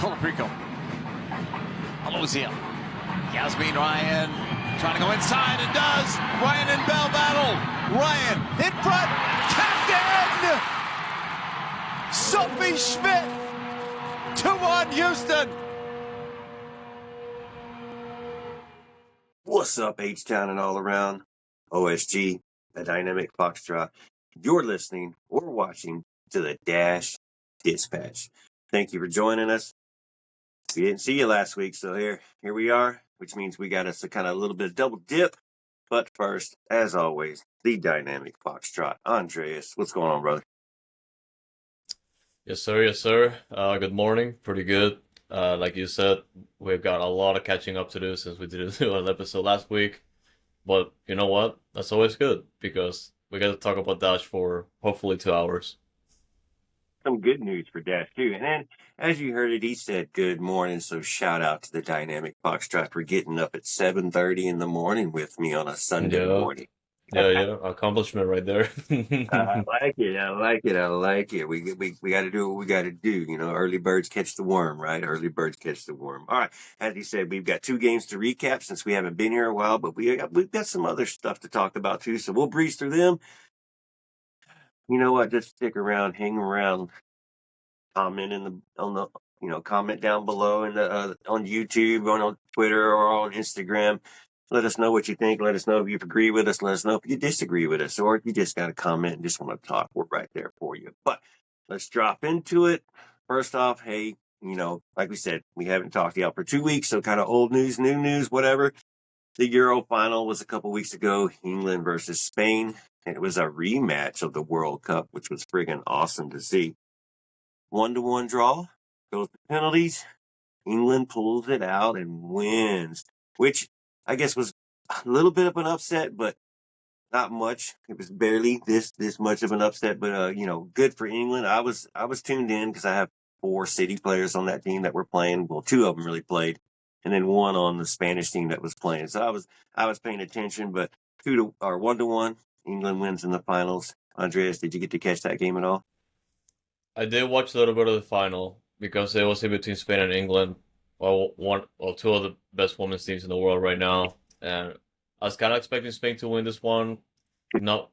Colaprico. Alozia. Yasmin Ryan trying to go inside and does. Ryan and Bell battle. Ryan in front. Tapped in. Sophie Schmidt. 2-1 Houston. What's up, H-Town and all around? OSG, the Dynamic Foxtrot. You're listening or watching to the Dash Dispatch. Thank you for joining us. We didn't see you last week, so here we are, which means we got us a kind of a little bit of double dip. But first, as always, the Dynamic Foxtrot. Andres, what's going on, brother? Yes, sir. Yes, sir. Good morning. Pretty good. Like you said, we've got a lot of catching up to do since we didn't do an episode last week. But you know what? That's always good because we got to talk about Dash for hopefully 2 hours. Some good news for Dash, too. And then, as you heard it, he said good morning. So shout out to the Dynamic Foxtrot for getting up at 7:30 in the morning with me on a Sunday morning. Yeah. Accomplishment right there. I like it. We got to do what we got to do. You know, early birds catch the worm, right? Early birds catch the worm. All right. As he said, we've got 2 games to recap since we haven't been here a while, but we've got some other stuff to talk about too. So we'll breeze through them. You know what? Just stick around, hang around, comment comment down below in the on YouTube, on Twitter, or on Instagram. Let us know what you think. Let us know if you agree with us. Let us know if you disagree with us, or if you just got a comment and just want to talk. We're right there for you. But let's drop into it. First off, hey, like we said, we haven't talked to y'all for 2 weeks, so kind of old news, new news, whatever. The Euro final was a couple weeks ago, England versus Spain. And it was a rematch of the World Cup, which was friggin' awesome to see. 1-1 draw, goes to penalties. England pulls it out and wins, which I guess was a little bit of an upset, but not much. It was barely this much of an upset, but good for England. I was tuned in because I have 4 City players on that team that were playing. Well, 2 of them really played, and then 1 on the Spanish team that was playing. So I was paying attention, but 1-1. England wins in the finals. Andreas, did you get to catch that game at all? I did watch a little bit of the final because it was in between Spain and England. Well, 2 of the best women's teams in the world right now, and I was kind of expecting Spain to win this one, not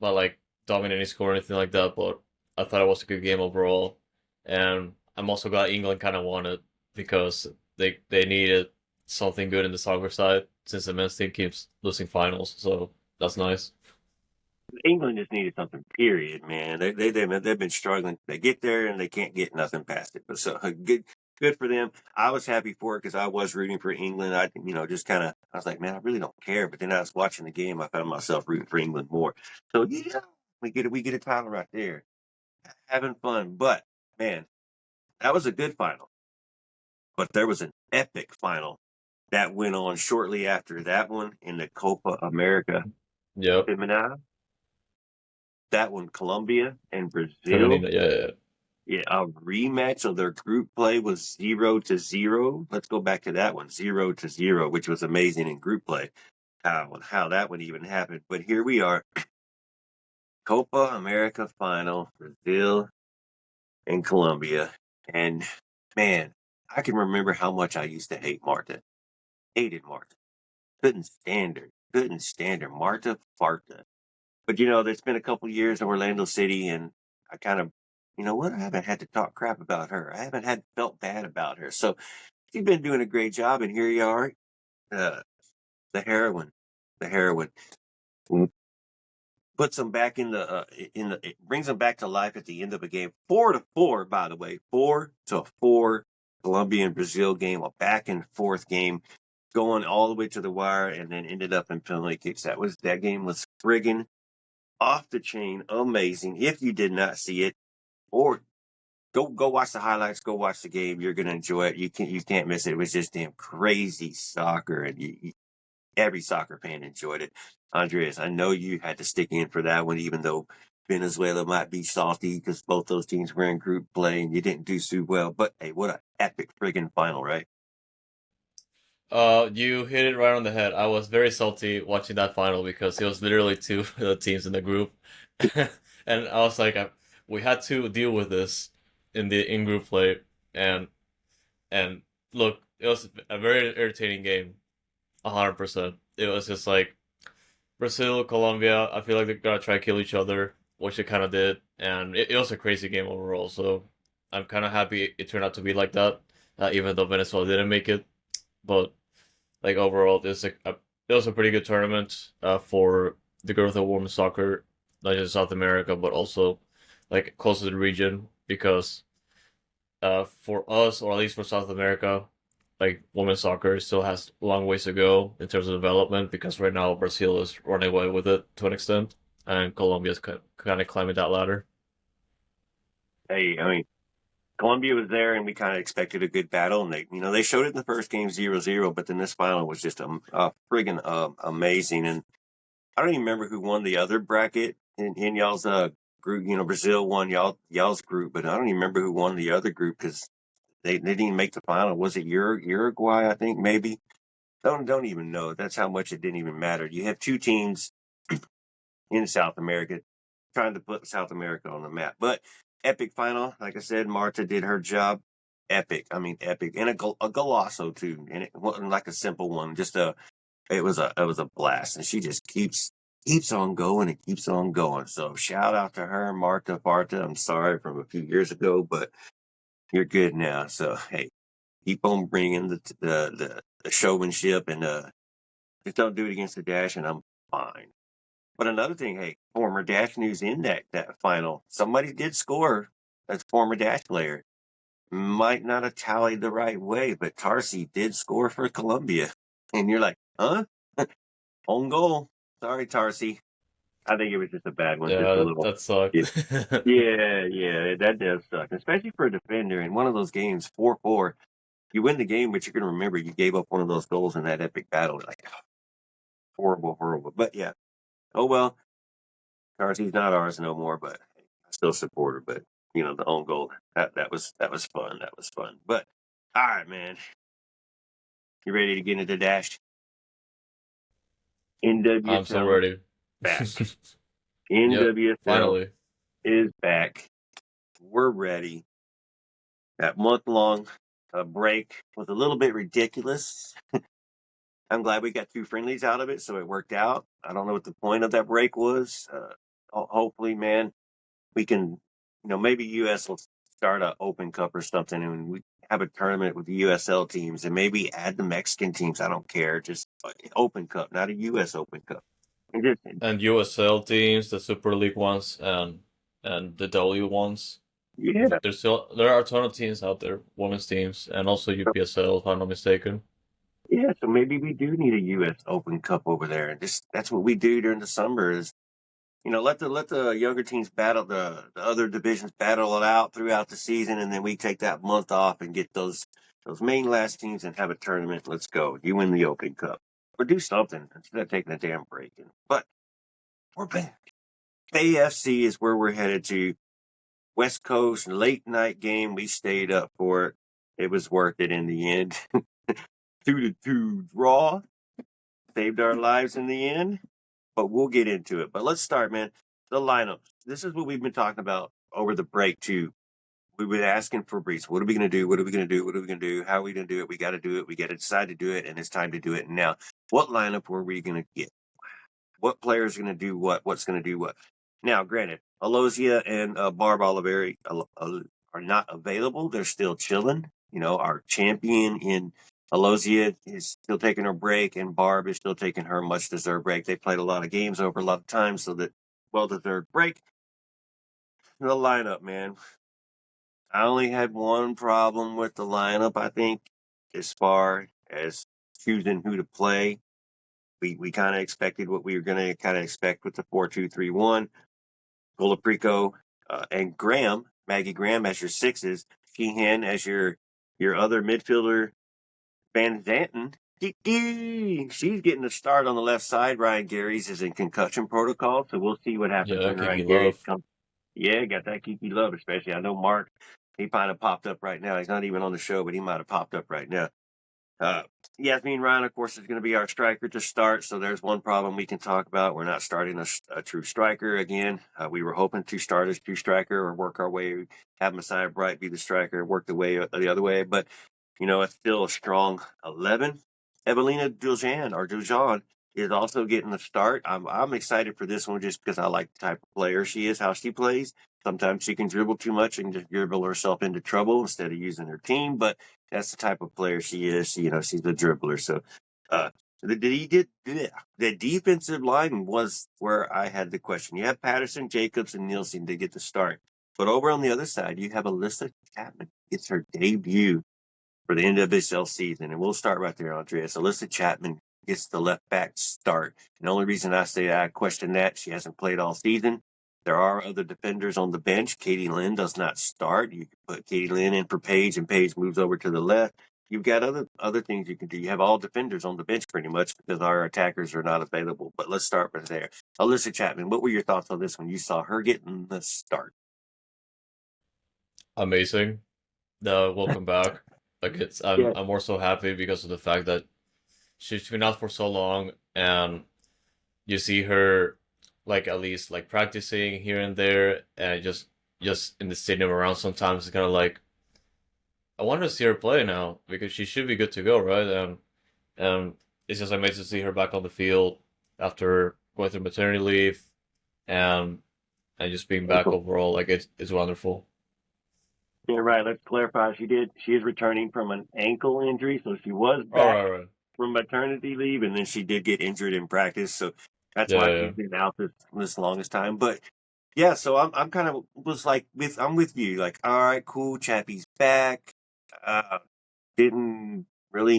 by like dominating score or anything like that, but I thought it was a good game overall, and I'm also glad England kind of won it because they needed something good in the soccer side since the men's team keeps losing finals, so that's nice. England just needed something, period, man. They've been struggling. They get there and they can't get nothing past it. But so good for them. I was happy for it because I was rooting for England. I was like, man, I really don't care. But then I was watching the game. I found myself rooting for England more. So yeah, we get a title right there. Having fun. But man, that was a good final. But there was an epic final that went on shortly after that one in the Copa America. Yep. Femenina. That one, Colombia and Brazil. Femenina, yeah. A rematch of their group play was 0-0. Let's go back to that one, 0-0, which was amazing in group play. How that would even happen. But here we are, Copa America final, Brazil and Colombia. And man, I can remember how much I used to hate Marta. Hated Marta. Couldn't stand her. Marta Farta. But there's been a couple years in Orlando City, and I kind of, I haven't had to talk crap about her. I haven't felt bad about her. So she's been doing a great job, and here you are, the heroine, puts them back it brings them back to life at the end of a game, 4-4, by the way, 4-4, Colombia and Brazil game, a back and forth game, going all the way to the wire, and then ended up in penalty kicks. That game was friggin' off the chain, amazing. If you did not see it, or go watch the highlights, go watch the game, you're gonna enjoy it. You can't miss it. It was just damn crazy soccer, and every soccer fan enjoyed it. Andreas, I know you had to stick in for that one, even though Venezuela might be salty because both those teams were in group play and you didn't do so well. But hey, what an epic friggin' final, right? You hit it right on the head. I was very salty watching that final because it was literally 2 teams in the group, and I was like, we had to deal with this in group play, and And look, it was a very entertaining game, 100%. It was just like Brazil, Colombia. I feel like they're gonna try to kill each other, which they kind of did, and it was a crazy game overall. So I'm kind of happy it turned out to be like that, even though Venezuela didn't make it. But like overall, it was a pretty good tournament for the growth of women's soccer, not just South America, but also like close to the region. Because for us, or at least for South America, like women's soccer still has a long ways to go in terms of development. Because right now Brazil is running away with it to an extent, and Colombia is kind of climbing that ladder. Hey, I mean, Colombia was there, and we kind of expected a good battle, and they showed it in the first game 0-0, but then this final was just friggin' amazing. And I don't even remember who won the other bracket in y'all's group. Brazil won y'all's group, but I don't even remember who won the other group because they didn't even make the final. Was it Uruguay? I think maybe. Don't even know. That's how much it didn't even matter. You have two teams in South America trying to put South America on the map, but epic final. Like I said, Marta did her job. Epic. I mean, epic, and a golazo too, and it wasn't like a simple one. It was a blast, and she just keeps on going and keeps on going. So shout out to her, Marta Farta. I'm sorry from a few years ago, but you're good now. So hey, keep on bringing the showmanship, and just don't do it against the Dash, and I'm fine. But another thing, hey, former Dash news in that final, somebody did score. That's former Dash player. Might not have tallied the right way, but Tarsi did score for Colombia. And you're like, huh? Own goal. Sorry, Tarsi. I think it was just a bad one. Just a Yeah, little. that sucked. Yeah, that does suck. Especially for a defender in one of those games, 4-4. You win the game, but you're going to remember you gave up one of those goals in that epic battle. Like, horrible, horrible. But yeah. Oh, well. Tarsi's not ours no more, but I still support her. But, the own goal, that was fun. That was fun. But, all right, man. You ready to get into Dash? I'm so NWSL ready. back. Yep, NWSL finally. is back. We're ready. That month-long break was a little bit ridiculous. I'm glad we got two friendlies out of it, so it worked out. I don't know what the point of that break was. Hopefully, man, we can, maybe US will start an Open Cup or something, and we have a tournament with the USL teams, and maybe add the Mexican teams. I don't care. Just Open Cup, not a US Open Cup. And USL teams, the Super League ones, and the W ones. Yeah. There are a ton of teams out there, women's teams, and also UPSL, if I'm not mistaken. Yeah, so maybe we do need a U.S. Open Cup over there, and that's what we do during the summer. Is let the younger teams battle the other divisions battle it out throughout the season, and then we take that month off and get those main last teams and have a tournament. Let's go. You win the Open Cup, or do something instead of taking a damn break. But we're back. AFC is where we're headed to. West Coast late night game. We stayed up for it. It was worth it in the end. 2-2 draw. Saved our lives in the end, but we'll get into it. But let's start, man. The lineups. This is what we've been talking about over the break, too. We've been asking for Brees, what are we going to do? What are we going to do? What are we going to do? How are we going to do it? We got to do it. We got to decide to do it, and it's time to do it now. What lineup were we going to get? What players are going to do what? What's going to do what? Now, granted, Alozia and Barb Oliveri are not available. They're still chilling. Our champion in Alozia is still taking her break, and Barb is still taking her much-deserved break. They played a lot of games over a lot of time, so that well-deserved break. The lineup, man. I only had one problem with the lineup, I think, as far as choosing who to play. We kind of expected what we were going to kind of expect with the 4-2-3-1. Golaprico and Maggie Graham as your sixes. Sheehan as your other midfielder. Van Zanten. Kiki. She's getting a start on the left side. Ryan Gary's is in concussion protocol, so we'll see what happens Yeah, when Kiki Ryan Gary Love. comes. Yeah, got that Kiki love, especially. I know Mark, he might have popped up right now. He's not even on the show, but he might have popped up right now. Yasmin Ryan, of course, is going to be our striker to start. So there's one problem we can talk about. We're not starting a true striker again. We were hoping to start as true striker or work our way, have Messiah Bright be the striker, work the way the other way. But it's still a strong 11. Evelina Dujan is also getting the start. I'm excited for this one just because I like the type of player she is, how she plays. Sometimes she can dribble too much and just dribble herself into trouble instead of using her team, but that's the type of player she is. She's a dribbler. So uh, the defensive line was where I had the question. You have Patterson, Jacobs, and Nielsen to get the start. But over on the other side, you have Alyssa Chapman gets her debut for the NWSL season. And we'll start right there, Andreas. Alyssa Chapman gets the left back start. And the only reason I say I question that, she hasn't played all season. There are other defenders on the bench. Katie Lynn does not start. You can put Katie Lynn in for Paige, and Paige moves over to the left. You've got other things you can do. You have all defenders on the bench pretty much because our attackers are not available. But let's start right there. Alyssa Chapman, what were your thoughts on this when you saw her getting the start? Amazing. Welcome back. I'm more so happy because of the fact that she's been out for so long, and you see her at least practicing here and there, and just in the stadium around. Sometimes it's kind of like I want to see her play now because she should be good to go, right? And it's just amazing to see her back on the field after going through maternity leave, and just being back overall. It's wonderful. Yeah, right. Let's clarify. She is returning from an ankle injury, so she was back Right. from maternity leave, and then she did get injured in practice, so that's why she's been out this longest time. But yeah, so I'm kind of I'm with you. Like, all right, cool, Chappie's back. Didn't really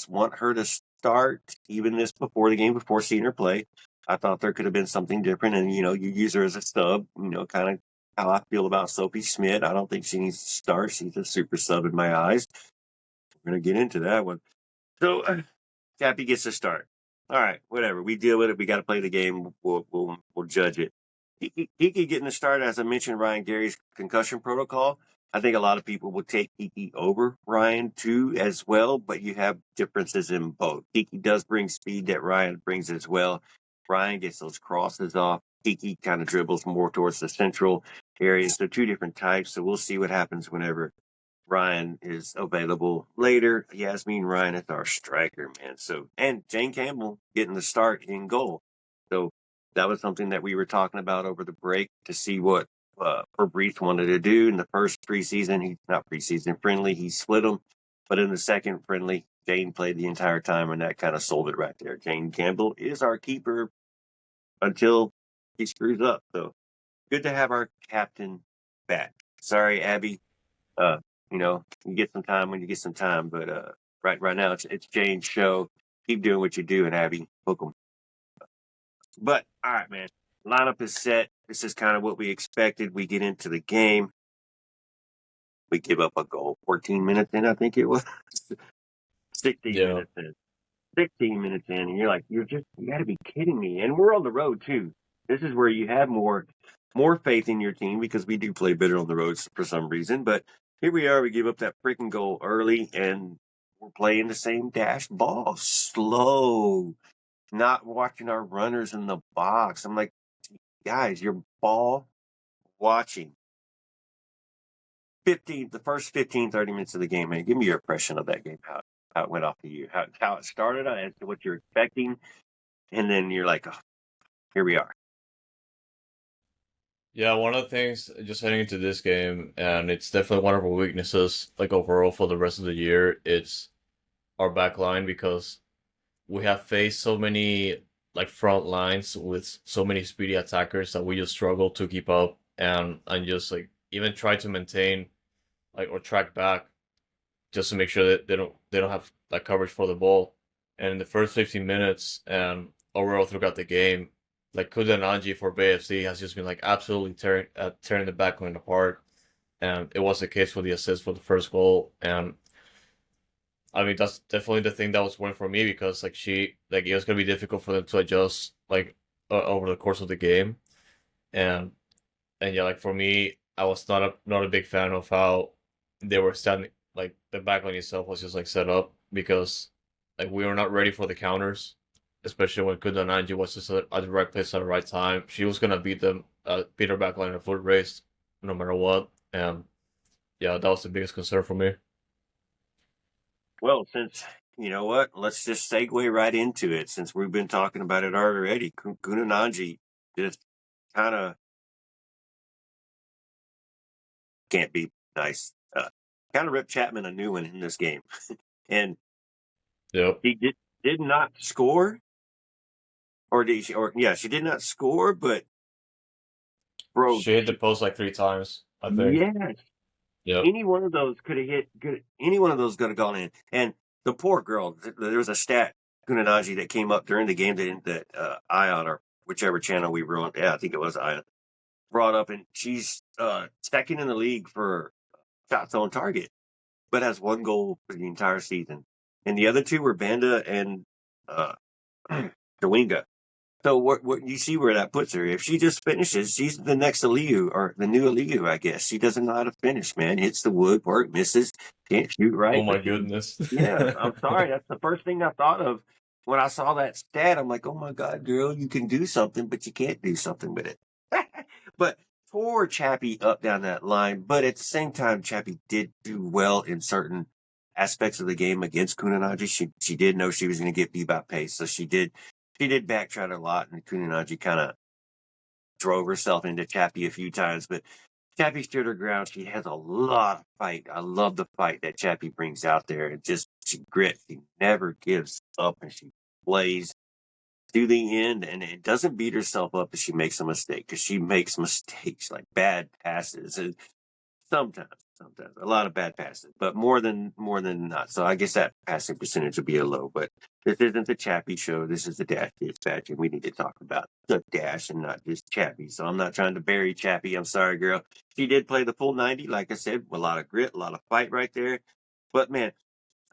want her to start even before the game, before seeing her play. I thought there could have been something different, and you use her as a sub. Kind of how I feel about Sophie Schmidt. I don't think she needs to start. She's a super sub in my eyes. We're gonna get into that one. So Chappie gets a start. All right, whatever. We deal with it. We got to play the game. We'll judge it. Kiki getting a start, as I mentioned, Ryan Gary's concussion protocol. I think a lot of people will take Kiki over Ryan too as well, but you have differences in both. Kiki does bring speed that Ryan brings as well. Ryan gets those crosses off. Kiki kind of dribbles more towards the central area. So two different types. So we'll see what happens whenever Ryan is available later. Yasmin Ryan is our striker, man. So, and Jane Campbell getting the start in goal. So that was something that we were talking about over the break to see what Fabrice wanted to do in the first preseason. He's not preseason friendly. He split them, but in the second friendly, Jane played the entire time, and that kind of sold it right there. Jane Campbell is our keeper until he screws up. So good to have our captain back. Sorry, Abby. You get some time when you get some time, but right now it's Jane's show. Keep doing what you're doing, Abby. Hook 'em. But all right, man. Lineup is set. This is kind of what we expected. We get into the game. We give up a goal. 14 minutes in, I think it was. 16 minutes in. 16 minutes in, and you're like, you got to be kidding me. And we're on the road too. This is where you have more faith in your team because we do play better on the roads for some reason. But here we are. We give up that freaking goal early, and we're playing the same dash ball, slow, not watching our runners in the box. I'm like, guys, you're ball watching. The first 15, 30 minutes of the game, man. Give me your impression of that game, how it went off to you, how it started, as to what you're expecting, and then you're like, oh, here we are. Yeah, one of the things just heading into this game, and it's definitely one of our weaknesses, overall for the rest of the year, it's our back line because we have faced so many front lines with so many speedy attackers that we just struggle to keep up and just even try to maintain or track back just to make sure that they don't have coverage for the ball. And in the first 15 minutes and overall throughout the game, Kudananji for BFC has just been absolutely tearing the back line apart. And it was the case for the assist for the first goal. And I mean, that's definitely the thing that was worrying for me because it was gonna be difficult for them to adjust over the course of the game. And yeah, for me, I was not a big fan of how they were standing. The backline itself was just set up because we were not ready for the counters, especially when Kudananji was just at the right place at the right time. She was gonna beat her backline in a foot race no matter what. And yeah, that was the biggest concern for me. Well, since you know what, let's just segue right into it. Since we've been talking about it already, Kunanaji just kind of can't be nice. Kind of ripped Chapman a new one in this game, and Yep. he did not score, or did she? Or yeah, she did not score, but bro, She hit the post like 3 times, I think. yes, Yep. any one of those could have hit. Any one of those could have gone in. And the poor girl, there was a stat Kunanaji that came up during the game that Ion or whichever channel we were on. Yeah, I think it was Ion brought up, and she's second in the league for shots on target, but has one goal for the entire season. And the other two were Banda and uh, Kawinga. So what you see where that puts her. If she just finishes, she's the next Aliyu or the new Aliyu, I guess. She doesn't know how to finish, man. Hits the woodwork, misses, can't shoot Oh right. my But goodness. yeah, I'm sorry. That's the first thing I thought of when I saw that stat. I'm like, oh my God, girl, you can do something, but you can't do something with it. But poor Chappie up down that line. But at the same time, Chappie did do well in certain aspects of the game against Kunanaji. She did know she was going to get beat by pace, so she did backtrack a lot, and Kunanaji kind of drove herself into Chappie a few times. But Chappie stood her ground. She has a lot of fight. I love the fight that Chappie brings out there. It just she grit. She never gives up, and she plays to the end, and it doesn't beat herself up if she makes a mistake, because she makes mistakes like bad passes and sometimes a lot of bad passes, but more than not. So I guess that passing percentage would be a low. But this isn't the Chappie show. This is the Dash Dispatch, and we need to talk about the Dash and not just Chappie. So I'm not trying to bury Chappie. I'm sorry, girl. She did play the full 90, like I said, a lot of grit, a lot of fight right there. But man,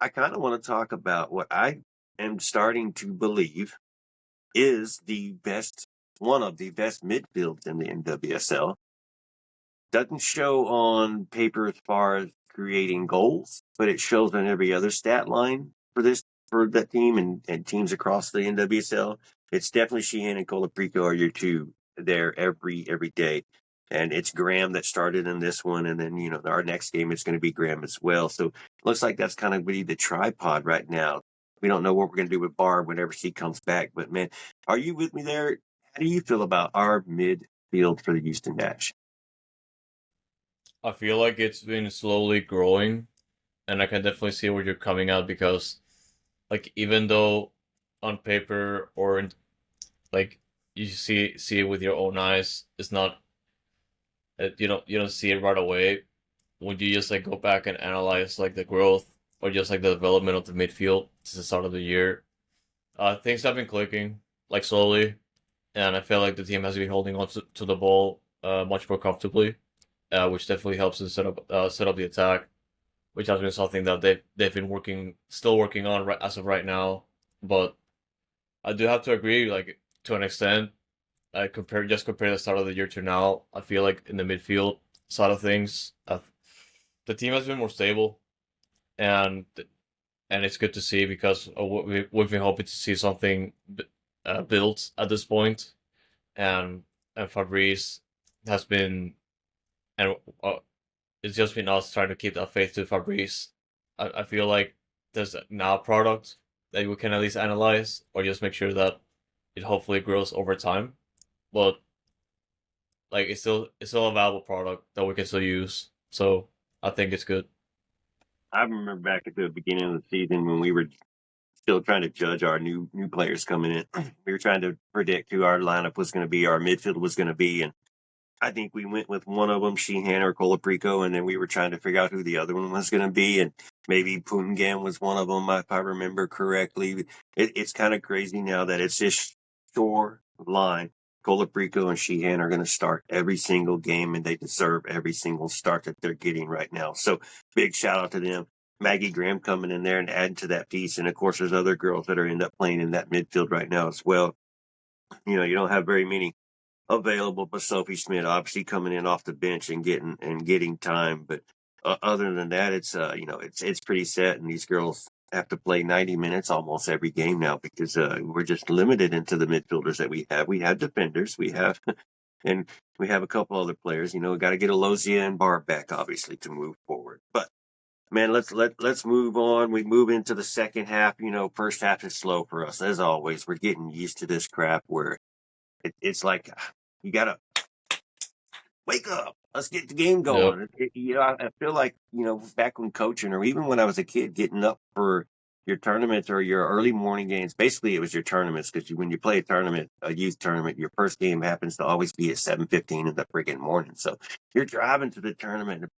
I kind of want to talk about what I am starting to believe is one of the best midfields in the NWSL. Doesn't show on paper as far as creating goals, but it shows on every other stat line for that team and teams across the NWSL. It's definitely Sheehan and Colaprico are your two there every day. And it's Graham that started in this one, and then our next game is going to be Graham as well. So it looks like that's kind of really the tripod right now. We don't know what we're going to do with Barb whenever she comes back, but man, are you with me there? How do you feel about our midfield for the Houston Dash? I feel like it's been slowly growing, and I can definitely see where you're coming at because, like, even though on paper or like you see it with your own eyes, it's not you don't see it right away. When you just like go back and analyze like the growth or just like the development of the midfield since the start of the year, things have been clicking like slowly, and I feel like the team has been holding on to the ball much more comfortably, which definitely helps to set up the attack, which has been something that they've been still working on as of right now. But I do have to agree, like to an extent, I compare the start of the year to now. I feel like in the midfield side of things, the team has been more stable, and it's good to see because we've been hoping to see something built at this point, and Fabrice has been, and it's just been us trying to keep that faith to Fabrice. I feel like there's now a product that we can at least analyze or just make sure that it hopefully grows over time. But like it's still a valuable product that we can still use. So I think it's good. I remember back at the beginning of the season when we were still trying to judge our new players coming in. We were trying to predict who our lineup was going to be, our midfield was going to be, and I think we went with one of them, Sheehan or Colaprico, and then we were trying to figure out who the other one was going to be, and maybe Pungan was one of them, if I remember correctly. It's kind of crazy now that it's this shore line. Colaprico and Sheehan are going to start every single game, and they deserve every single start that they're getting right now. So big shout out to them. Maggie Graham coming in there and adding to that piece. And of course, there's other girls that are end up playing in that midfield right now as well. You don't have very many available, but Sophie Schmidt obviously coming in off the bench and getting time. But other than that, it's pretty set, and these girls have to play 90 minutes almost every game now because we're just limited into the midfielders that we have. We have defenders, we have, and we have a couple other players. We got to get Alozia and Barb back obviously to move forward. But Man, let's move on. We move into the second half. First half is slow for us as always. We're getting used to this crap where it's like you gotta wake up. Let's get the game Yep. going. I feel like back when coaching or even when I was a kid, getting up for your tournaments or your early morning games. Basically, it was your tournaments because when you play a tournament, a youth tournament, your first game happens to always be at 7:15 in the friggin' morning. So you're driving to the tournament.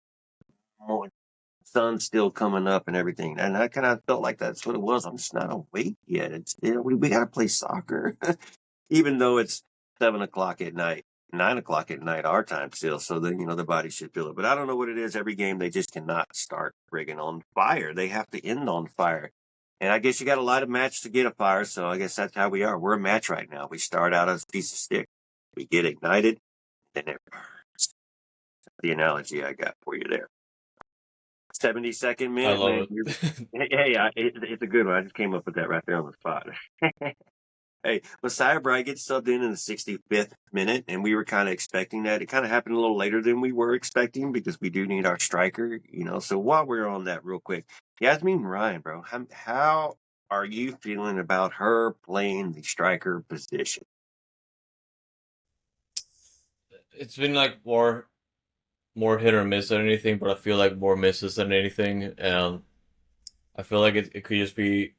Sun's still coming up and everything. And I kind of felt like that's what it was. I'm just not awake yet. It's we got to play soccer, even though it's 7 o'clock at night, 9 o'clock at night, our time still. So then, the body should feel it. But I don't know what it is. Every game, they just cannot start friggin' on fire. They have to end on fire. And I guess you got a lot of match to get a fire. So I guess that's how we are. We're a match right now. We start out as a piece of stick. We get ignited, then it burns. That's the analogy I got for you there. 72nd I minute, love man. it. Hey, it's a good one. I just came up with that right there on the spot. Hey, Messiah Bright gets subbed in the 65th minute, and we were kind of expecting that. It kind of happened a little later than we were expecting because we do need our striker, So while we're on that real quick, Yasmin Ryan, bro, how are you feeling about her playing the striker position? It's been like more hit or miss than anything, but I feel like more misses than anything, and I feel like it could just be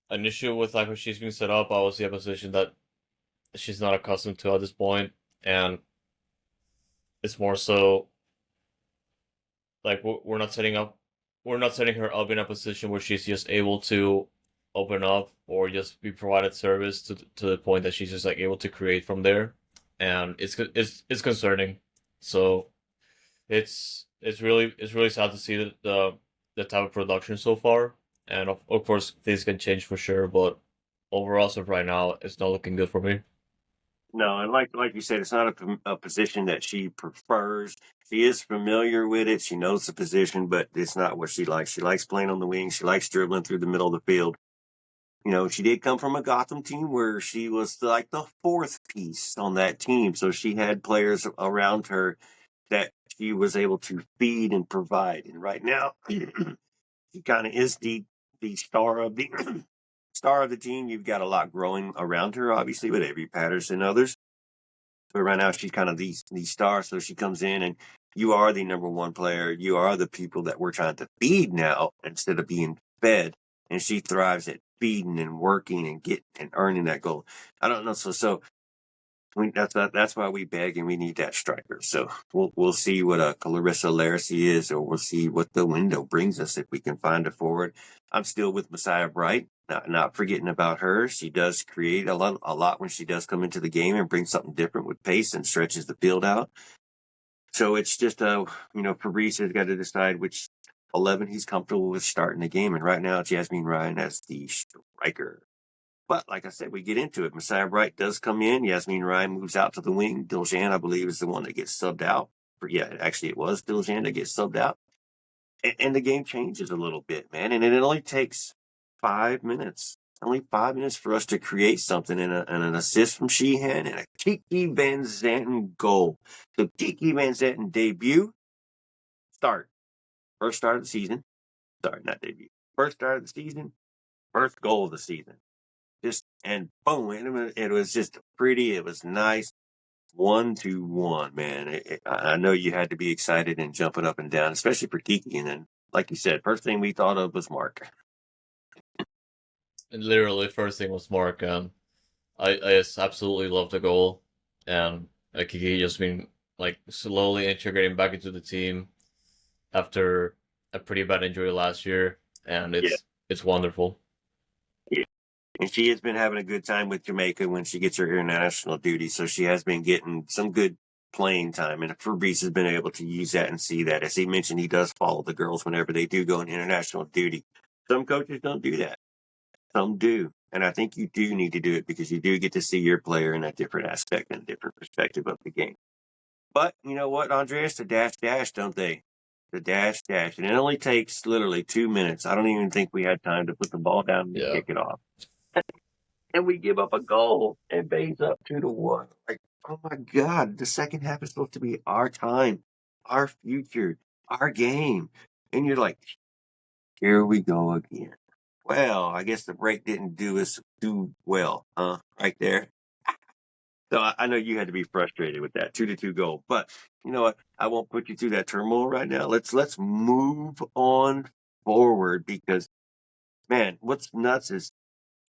an issue with like how she's being set up. Obviously, a position that she's not accustomed to at this point, and it's more so like we're not setting her up in a position where she's just able to open up or just be provided service to the point that she's just like able to create from there, and it's concerning. So it's really sad to see the type of production so far, and of course things can change for sure, but overall, so right now, it's not looking good for me. No, and like you said, it's not a position that she prefers. She is familiar with it. She knows the position, but it's not what she likes. She likes playing on the wing. She likes dribbling through the middle of the field. She did come from a Gotham team where she was like the fourth piece on that team. So she had players around her that she was able to feed and provide. And right now, she kind of is the star of the star of the team. You've got a lot growing around her, obviously, with Avery Patterson and others. But right now, she's kind of the star. So she comes in, and you are the number one player. You are the people that we're trying to feed now instead of being fed. And she thrives at feeding and working and getting and earning that goal. I don't know. So that's why we beg and we need that striker. So we'll see what Clarissa Laracy is, or we'll see what the window brings us if we can find a forward. I'm still with Messiah Bright, not forgetting about her. She does create a lot when she does come into the game and brings something different with pace and stretches the field out. So it's just Fabrice has got to decide which 11 he's comfortable with starting the game, and right now it's Yasmin Ryan as the striker. But like I said, we get into it. Messiah Bright does come in. Yasmin Ryan moves out to the wing. Diljan, I believe, is the one that gets subbed out. Actually, it was Diljan that gets subbed out. And the game changes a little bit, man. And it only takes 5 minutes. Only 5 minutes for us to create something and an assist from Sheehan and a Kiki Van Zanten goal. So Kiki Van Zanten debut, start. First start of the season. Sorry, not debut. First start of the season. First goal of the season. And boom, it was just pretty. It was nice. 1-1, man. I know you had to be excited and jumping up and down, especially for Kiki. And then, like you said, first thing we thought of was Mark. And literally, first thing was Mark. I just absolutely love the goal, and Kiki just been like slowly integrating back into the team after a pretty bad injury last year, and it's wonderful. Yeah. And she has been having a good time with Jamaica when she gets her international duty. So she has been getting some good playing time. And Fabrice has been able to use that and see that. As he mentioned, he does follow the girls whenever they do go on international duty. Some coaches don't do that. Some do. And I think you do need to do it because you do get to see your player in a different aspect and a different perspective of the game. But you know what, Andres? The dash, don't they? The dash. And it only takes literally 2 minutes. I don't even think we had time to put the ball down and kick it off. And we give up a goal and Bay's up 2-1. Like, oh my God, the second half is supposed to be our time, our future, our game. And you're like, here we go again. Well, I guess the break didn't do us too well, huh? Right there. So I know you had to be frustrated with that 2-2 goal, but you know what? I won't put you through that turmoil right now. Let's move on forward because man, what's nuts is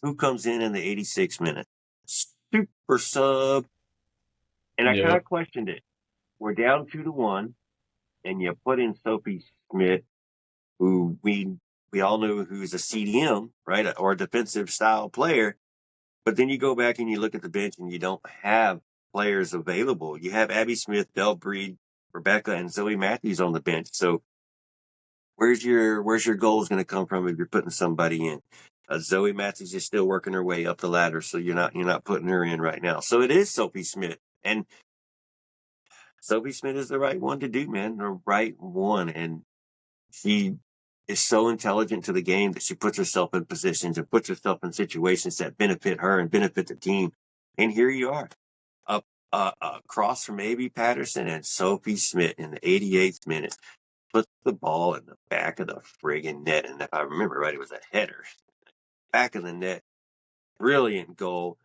who comes in the 86th minute? Super sub, and I kind Yeah. of questioned it. We're down 2-1, and you put in Sophie Schmidt, who we all know who's a CDM, right, or a defensive style player. But then you go back and you look at the bench and you don't have players available. You have Abby Smith, Belle Breed, Rebecca, and Zoe Matthews on the bench. So where's your goals going to come from if you're putting somebody in? Zoe Matthews is still working her way up the ladder, so you're not putting her in right now. So it is Sophie Smith, and Sophie Smith is the right one to do, man, the right one. And she is so intelligent to the game that she puts herself in positions and puts herself in situations that benefit her and benefit the team. And here you are, up across from A.B. Patterson and Sophie Smith in the 88th minute. Puts the ball in the back of the friggin' net. And if I remember right, it was a header. Back of the net. Brilliant goal.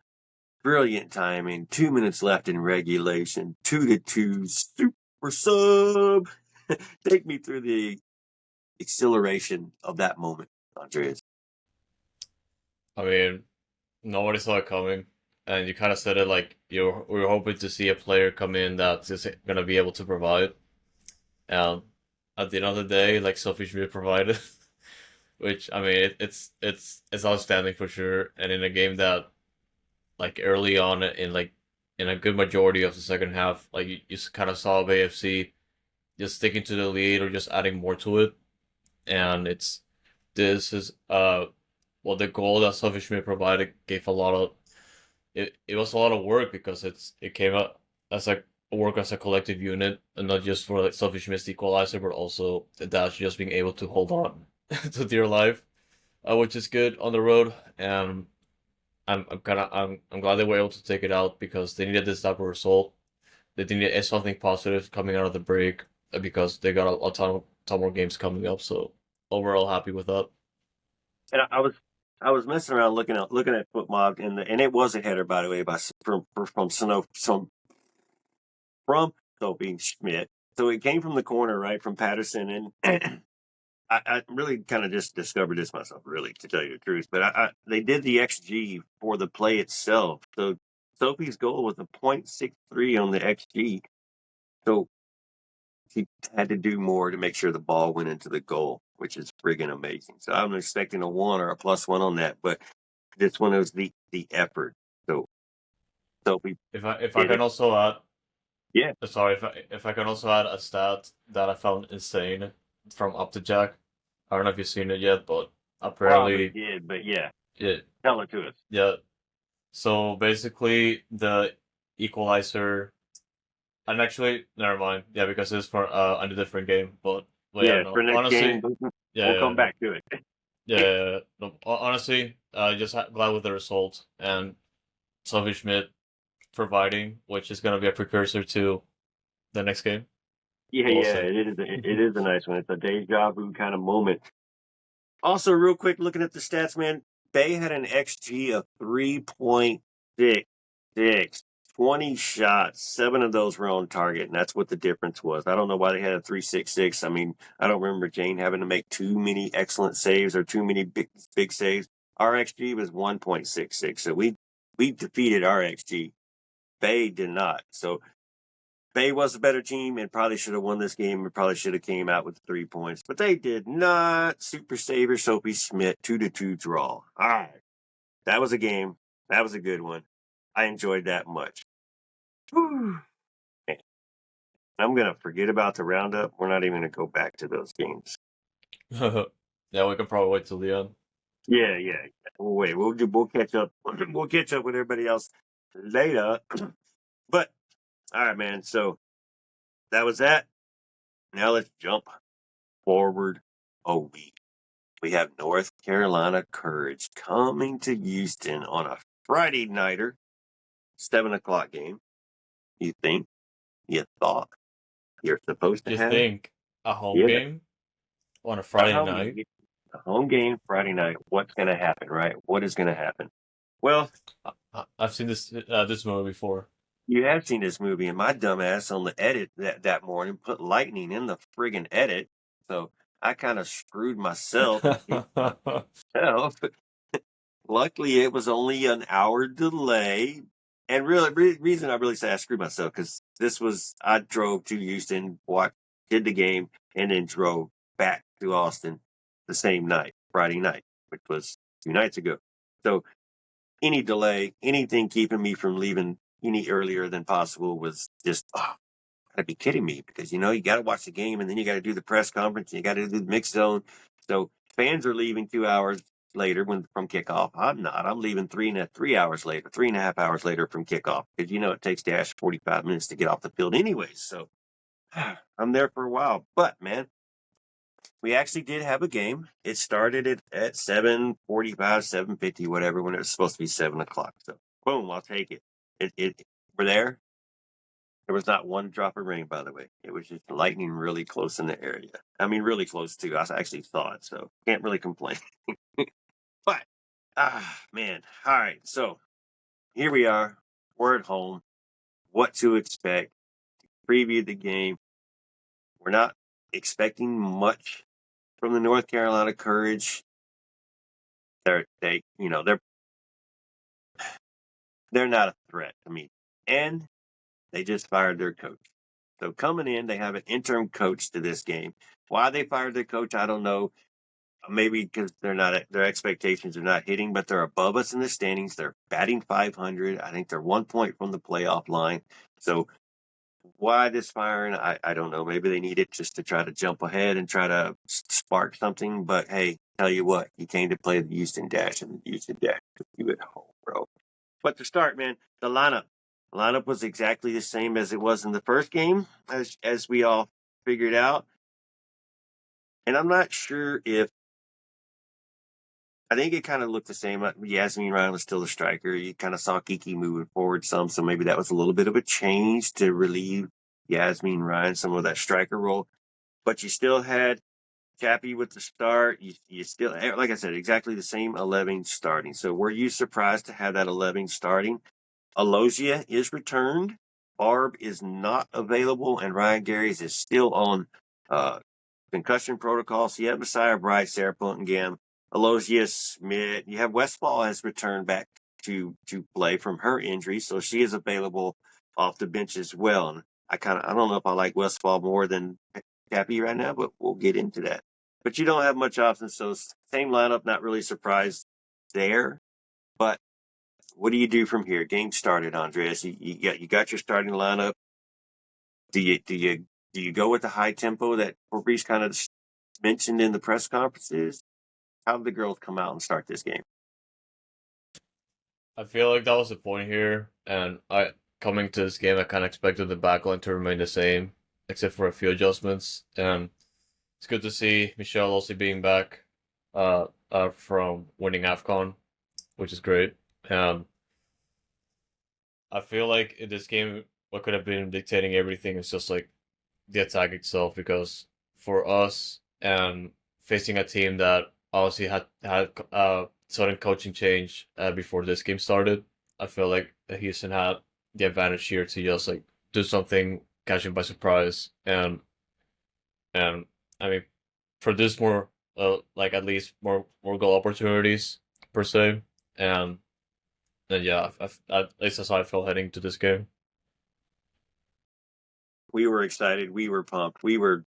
Brilliant timing. 2 minutes left in regulation. 2-2. Super sub. Take me through the exhilaration of that moment, Andres. I mean, nobody saw it coming, and you kind of said it like we were hoping to see a player come in that's just gonna be able to provide. And at the end of the day, like Sophie Schmidt provided, which I mean, it's outstanding for sure. And in a game that like early on in a good majority of the second half, like you kind of saw AFC just sticking to the lead or just adding more to it, and this is well, the goal that Sophie Schmidt provided gave a lot of it was a lot of work because it came out as a work as a collective unit and not just for like Sophie Schmidt's equalizer, but also the Dash just being able to hold on to dear life, which is good on the road. And I'm glad they were able to take it out because they needed this type of result. They needed something positive coming out of the break because they got a ton more games coming up. So overall, happy with that. And I was messing around looking at Foot Mob, and it was a header, by the way, from Sophie Schmidt. So it came from the corner, right, from Patterson, and I really kind of just discovered this myself, really, to tell you the truth. But they did the XG for the play itself. So Sophie's goal was a .63 on the XG. So she had to do more to make sure the ball went into the goal, which is friggin' amazing. So I'm expecting a 1 or a +1 on that, but this one was the effort. So Sophie If I did can it. also add, Yeah. sorry, if I can also add a stat that I found insane from Up to Jack. I don't know if you've seen it yet, but Probably apparently, did, but yeah, yeah, tell it to us. yeah. So basically, the equalizer, and actually, never mind. Yeah, because it's for on a different game. But yeah, Yeah, no, for next game, honestly, yeah, we'll yeah, come no, back to it. yeah, yeah, yeah, no, honestly, just glad with the result and Sophie Schmidt providing, which is gonna be a precursor to the next game. Yeah, We'll yeah, see. it is a nice one. It's a deja vu kind of moment. Also, real quick, looking at the stats, man, Bay had an XG of 3.66, 20 shots, 7 of those were on target, and that's what the difference was. I don't know why they had a 3.66. I mean, I don't remember Jane having to make too many excellent saves or too many big saves. Our XG was 1.66, so we defeated our XG. Bay did not. So Bay was a better team and probably should have won this game and probably should have came out with 3 points, but they did not. Super Saver Sophie Schmidt 2-2 draw. All right, that was a game. That was a good one. I enjoyed that much. Whew. I'm gonna forget about the roundup. We're not even gonna go back to those games. Yeah, we can probably wait till the end. Yeah, yeah. We'll wait. We'll catch up. We'll catch up with everybody else later. But all right, man. So that was that. Now let's jump forward a week. We have North Carolina Courage coming to Houston on a Friday nighter, 7 o'clock game. You think? You thought? You're supposed to You have? think a home Yeah. game? On a Friday How night. a home game Friday night. What's going to happen, right? What is going to happen? Well, I've seen this movie before. you have seen this movie, and my dumbass on the edit that morning put lightning in the friggin' edit, so I kind of screwed myself and hit myself. Luckily, it was only an hour delay, and really, reason I really say I screwed myself because I drove to Houston, did the game, and then drove back to Austin the same night, Friday night, which was 2 nights ago. So any delay, anything keeping me from leaving any earlier than possible was just, gotta be kidding me, because, you got to watch the game and then you got to do the press conference and you got to do the mixed zone. So fans are leaving 2 hours later from kickoff. I'm not. I'm leaving 3.5 hours later, 3.5 hours later from kickoff, because, it takes Dash 45 minutes to get off the field anyways. So I'm there for a while. But, man, we actually did have a game. It started at 7:45, 7:50, whatever, when it was supposed to be 7 o'clock. So, boom, I'll take it. We're there. There was not one drop of rain, by the way. It was just lightning really close in the area. I mean, really close, too. I actually saw it, so can't really complain. But, man. All right, so here we are. We're at home. What to expect. Preview the game. We're not expecting much from the North Carolina Courage. They're not a threat to me. And they just fired their coach. So coming in, they have an interim coach to this game. Why they fired their coach, I don't know. Maybe because their expectations are not hitting, but they're above us in the standings. They're batting 500. I think they're 1 point from the playoff line. So why this firing? I don't know. Maybe they need it just to try to jump ahead and try to spark something. But hey, tell you what, he came to play the Houston Dash, and the Houston Dash took you at home, bro. But to start, man, the lineup. The lineup was exactly the same as it was in the first game, as we all figured out. And I'm not sure if I think it kind of looked the same. Yasmin Ryan was still the striker. You kind of saw Kiki moving forward some, so maybe that was a little bit of a change to relieve Yasmin Ryan some of that striker role. But you still had Chappie with the start. You still, like I said, exactly the same 11 starting. So were you surprised to have that 11 starting? Alosia is returned. Barb is not available, and Ryan Garys is still on concussion protocol. So you have Messiah Bright, Sarah Puntingham, Alosia Schmidt. You have Westfall has returned back to play from her injury, so she is available off the bench as well. And I don't know if I like Westfall more than Cappy right now, but we'll get into that. But you don't have much options, so same lineup. Not really surprised there. But what do you do from here? Game started, Andres. You got your starting lineup. Do you go with the high tempo that Fabrice kind of mentioned in the press conferences? How did the girls come out and start this game? I feel like that was the point here, and coming to this game, I kind of expected the backline to remain the same, except for a few adjustments. And it's good to see Michelle also being back, from winning AFCON, which is great. I feel like in this game, what could have been dictating everything is just like the attack itself, because for us and facing a team that obviously had sudden coaching change before this game started, I feel like Houston had the advantage here to just like do something, catch him by surprise, and I mean produce more like at least more goal opportunities per se, and then yeah, at least that's how I felt heading to this game. We were excited. We were pumped. We were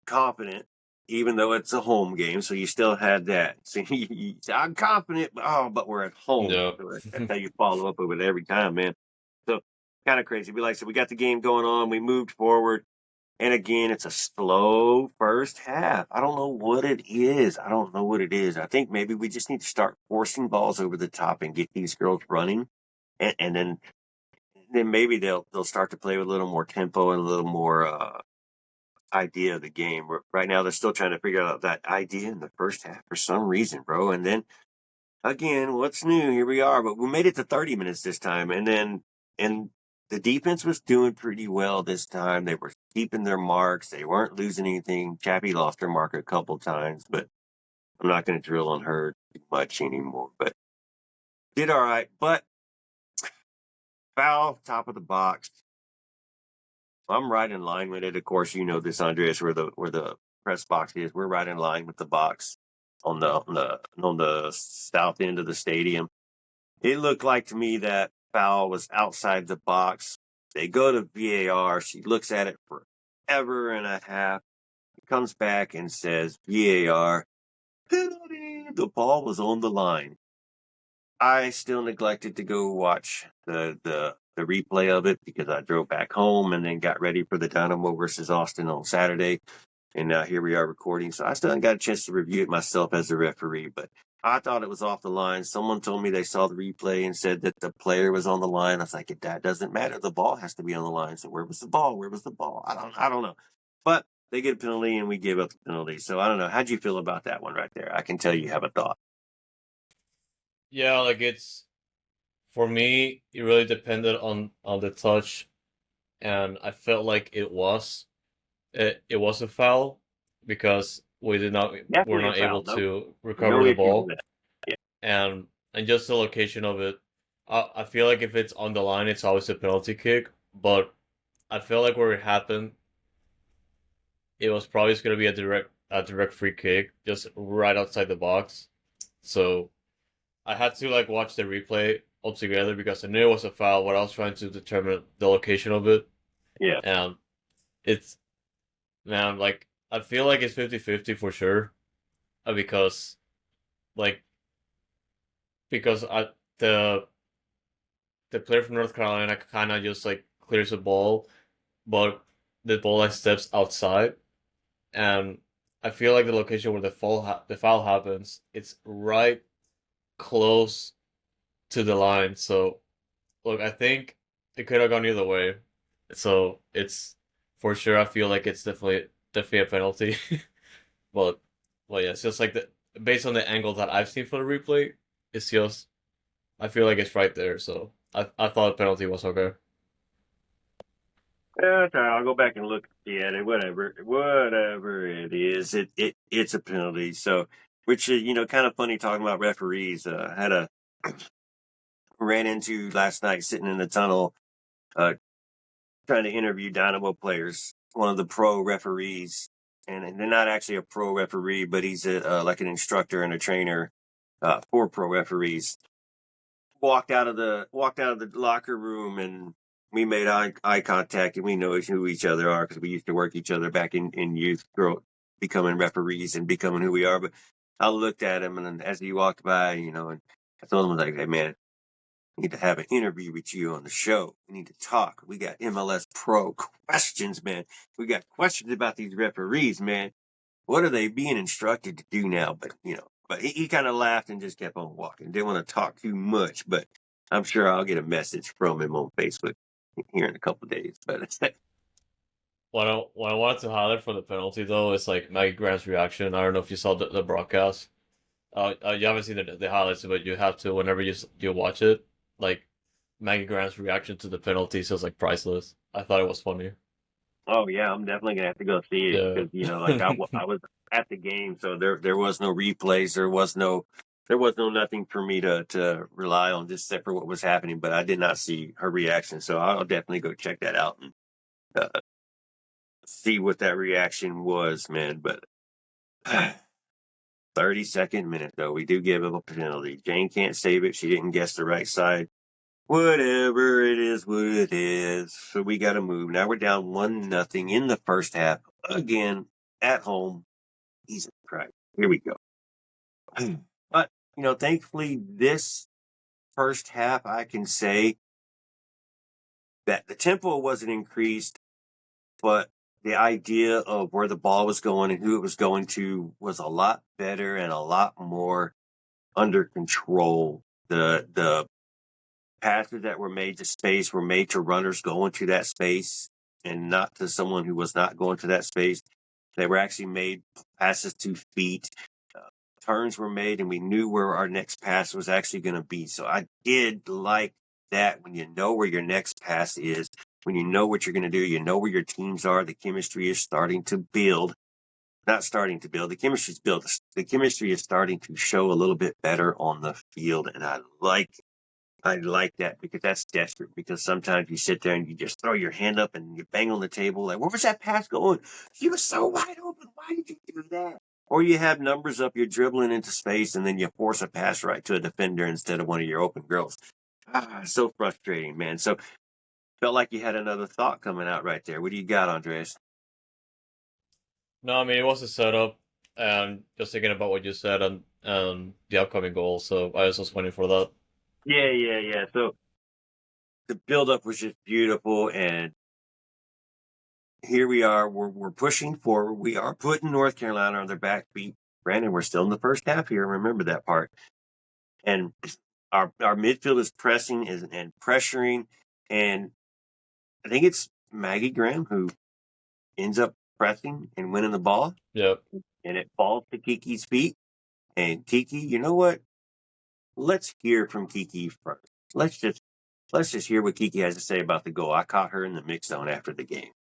confident, even though it's a home game. So you still had that. So I'm confident, but we're at home. Yeah. So that's how you follow up with it every time, man. So kind of crazy. We got the game going on. We moved forward. And again, it's a slow first half. I don't know what it is. I think maybe we just need to start forcing balls over the top and get these girls running. And then maybe they'll start to play with a little more tempo and a little more idea of the game. Right now, they're still trying to figure out that idea in the first half for some reason, bro. And then again, what's new? Here we are, but we made it to 30 minutes this time, and then the defense was doing pretty well this time. They were keeping their marks. They weren't losing anything. Chappie lost her mark a couple times, but I'm not going to drill on her too much anymore. But did all right. But foul, top of the box. I'm right in line with it. Of course, you know this, Andres, where the press box is. We're right in line with the box on the south end of the stadium. It looked like to me that foul was outside the box. They go to VAR. She looks at it forever and a half. Comes back and says, VAR, penalty. The ball was on the line. I still neglected to go watch the replay of it because I drove back home and then got ready for the Dynamo versus Austin on Saturday. And now here we are recording. So I still haven't got a chance to review it myself as a referee, but I thought it was off the line. Someone told me they saw the replay and said that the player was on the line. I was like, that doesn't matter. The ball has to be on the line. So where was the ball? Where was the ball? I don't know. But they get a penalty and we give up the penalty. So I don't know. How'd you feel about that one right there? I can tell you have a thought. Yeah, like for me, it really depended on the touch, and I felt like it was a foul because we were Definitely not a foul. able to No recover the issue ball, with that. Yeah. and just the location of it. I feel like if it's on the line, it's always a penalty kick, but I feel like where it happened, it was probably just gonna be a direct free kick, just right outside the box. So I had to like watch the replay altogether because I knew it was a foul, but I was trying to determine the location of it. Yeah. And it's, man, like, I feel like it's 50-50 for sure. Because, like, the player from North Carolina kind of just, like, clears the ball, but the ball, like, steps outside. And I feel like the location where the foul happens, it's right close to the line. So, look, I think it could have gone either way. So it's for sure. I feel like it's definitely a penalty. but yeah, it's just like based on the angle that I've seen for the replay, it's just I feel like it's right there. So I thought the penalty was okay. Yeah, I'll go back and look at it. Whatever it is, it's a penalty. So, which is kind of funny talking about referees. Ran into last night sitting in the tunnel, trying to interview Dynamo players. One of the pro referees, and they're not actually a pro referee, but he's like an instructor and a trainer for pro referees. Walked out of the locker room and we made eye contact, and we know who each other are because we used to work each other back in youth, becoming referees and becoming who we are. But I looked at him, and as he walked by, and I told him, like, hey, man, we need to have an interview with you on the show. We need to talk. We got MLS Pro questions, man. We got questions about these referees, man. What are they being instructed to do now? But he kind of laughed and just kept on walking. Didn't want to talk too much, but I'm sure I'll get a message from him on Facebook here in a couple of days. But What I wanted to highlight for the penalty though is like Maggie Grant's reaction. I don't know if you saw the broadcast. You haven't seen the highlights, but you have to whenever you watch it. Like Maggie Grant's reaction to the penalty is just like priceless. I thought it was funny. oh yeah, I'm definitely gonna have to go see it because like Yeah. I was at the game, so there was no replays, there was no nothing for me to rely on just except for what was happening. But I did not see her reaction, so I'll definitely go check that out and see what that reaction was, man. But 32nd minute though, we do give up a penalty. Jane can't save it. She didn't guess the right side. Whatever, it is what it is. So we got to move. Now we're down 1-0 in the first half. Again, at home. Jesus Christ. Here we go. But, thankfully, this first half, I can say that the tempo wasn't increased, but the idea of where the ball was going and who it was going to was a lot better and a lot more under control. The passes that were made to space were made to runners going to that space and not to someone who was not going to that space. They were actually made passes to feet. Turns were made, and we knew where our next pass was actually going to be. So I did like that, when you know where your next pass is, when you know what you're going to do, you know where your teams are, the chemistry is starting to build. Not starting to build. The chemistry's built. The chemistry is starting to show a little bit better on the field, and I like that because that's desperate. Because sometimes you sit there and you just throw your hand up and you bang on the table like, "Where was that pass going? You were so wide open. Why did you do that?" Or you have numbers up, you're dribbling into space, and then you force a pass right to a defender instead of one of your open girls. So frustrating, man. So felt like you had another thought coming out right there. What do you got, Andres? No, I mean, it was a setup, and just thinking about what you said and the upcoming goal, so I was just waiting for that. Yeah. So the buildup was just beautiful, and here we are. We're pushing forward. We are putting North Carolina on their back feet. Brandon, we're still in the first half here. Remember that part. And our midfield is pressing and pressuring, and I think it's Maggie Graham who ends up pressing and winning the ball, Yep. and it falls to Kiki's feet. And Kiki, you know what? Let's hear from Kiki first. Let's just hear what Kiki has to say about the goal. I caught her in the mix zone after the game.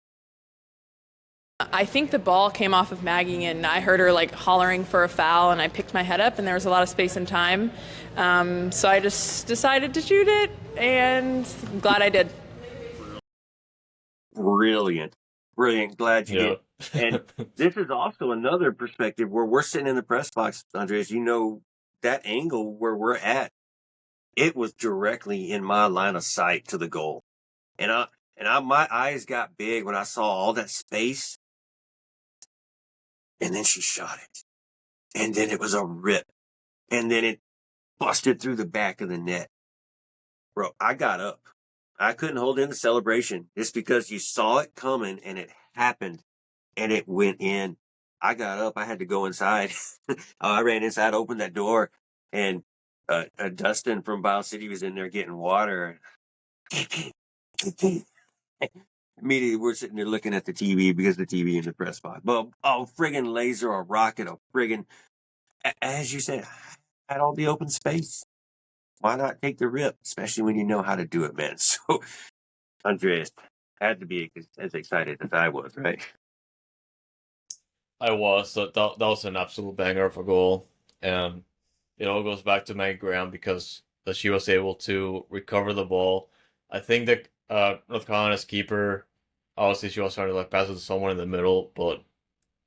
I think the ball came off of Maggie, and I heard her like hollering for a foul, and I picked my head up, and there was a lot of space and time. So I just decided to shoot it, and I'm glad I did. Brilliant. Glad you Yeah. did. And this is also another perspective where we're sitting in the press box, Andres. You know, that angle where we're at, it was directly in my line of sight to the goal. And my eyes got big when I saw all that space. And then she shot it. And then it was a rip. And then it busted through the back of the net. Bro, I got up. I couldn't hold in the celebration just because you saw it coming and it happened and it went in. I got up. I had to go inside. I ran inside, opened that door, and Dustin from Bio City was in there getting water. Immediately, we're sitting there looking at the TV because the TV in the press box. But friggin' laser, a rocket, a friggin', as you said, had all the open space. Why not take the rip, especially when you know how to do it, man? So, Andreas had to be as excited as I was, right? I was. So that was an absolute banger of a goal. And it all goes back to Maggie Graham because that she was able to recover the ball. I think that North Carolina's keeper, obviously she was trying to like pass it to someone in the middle, but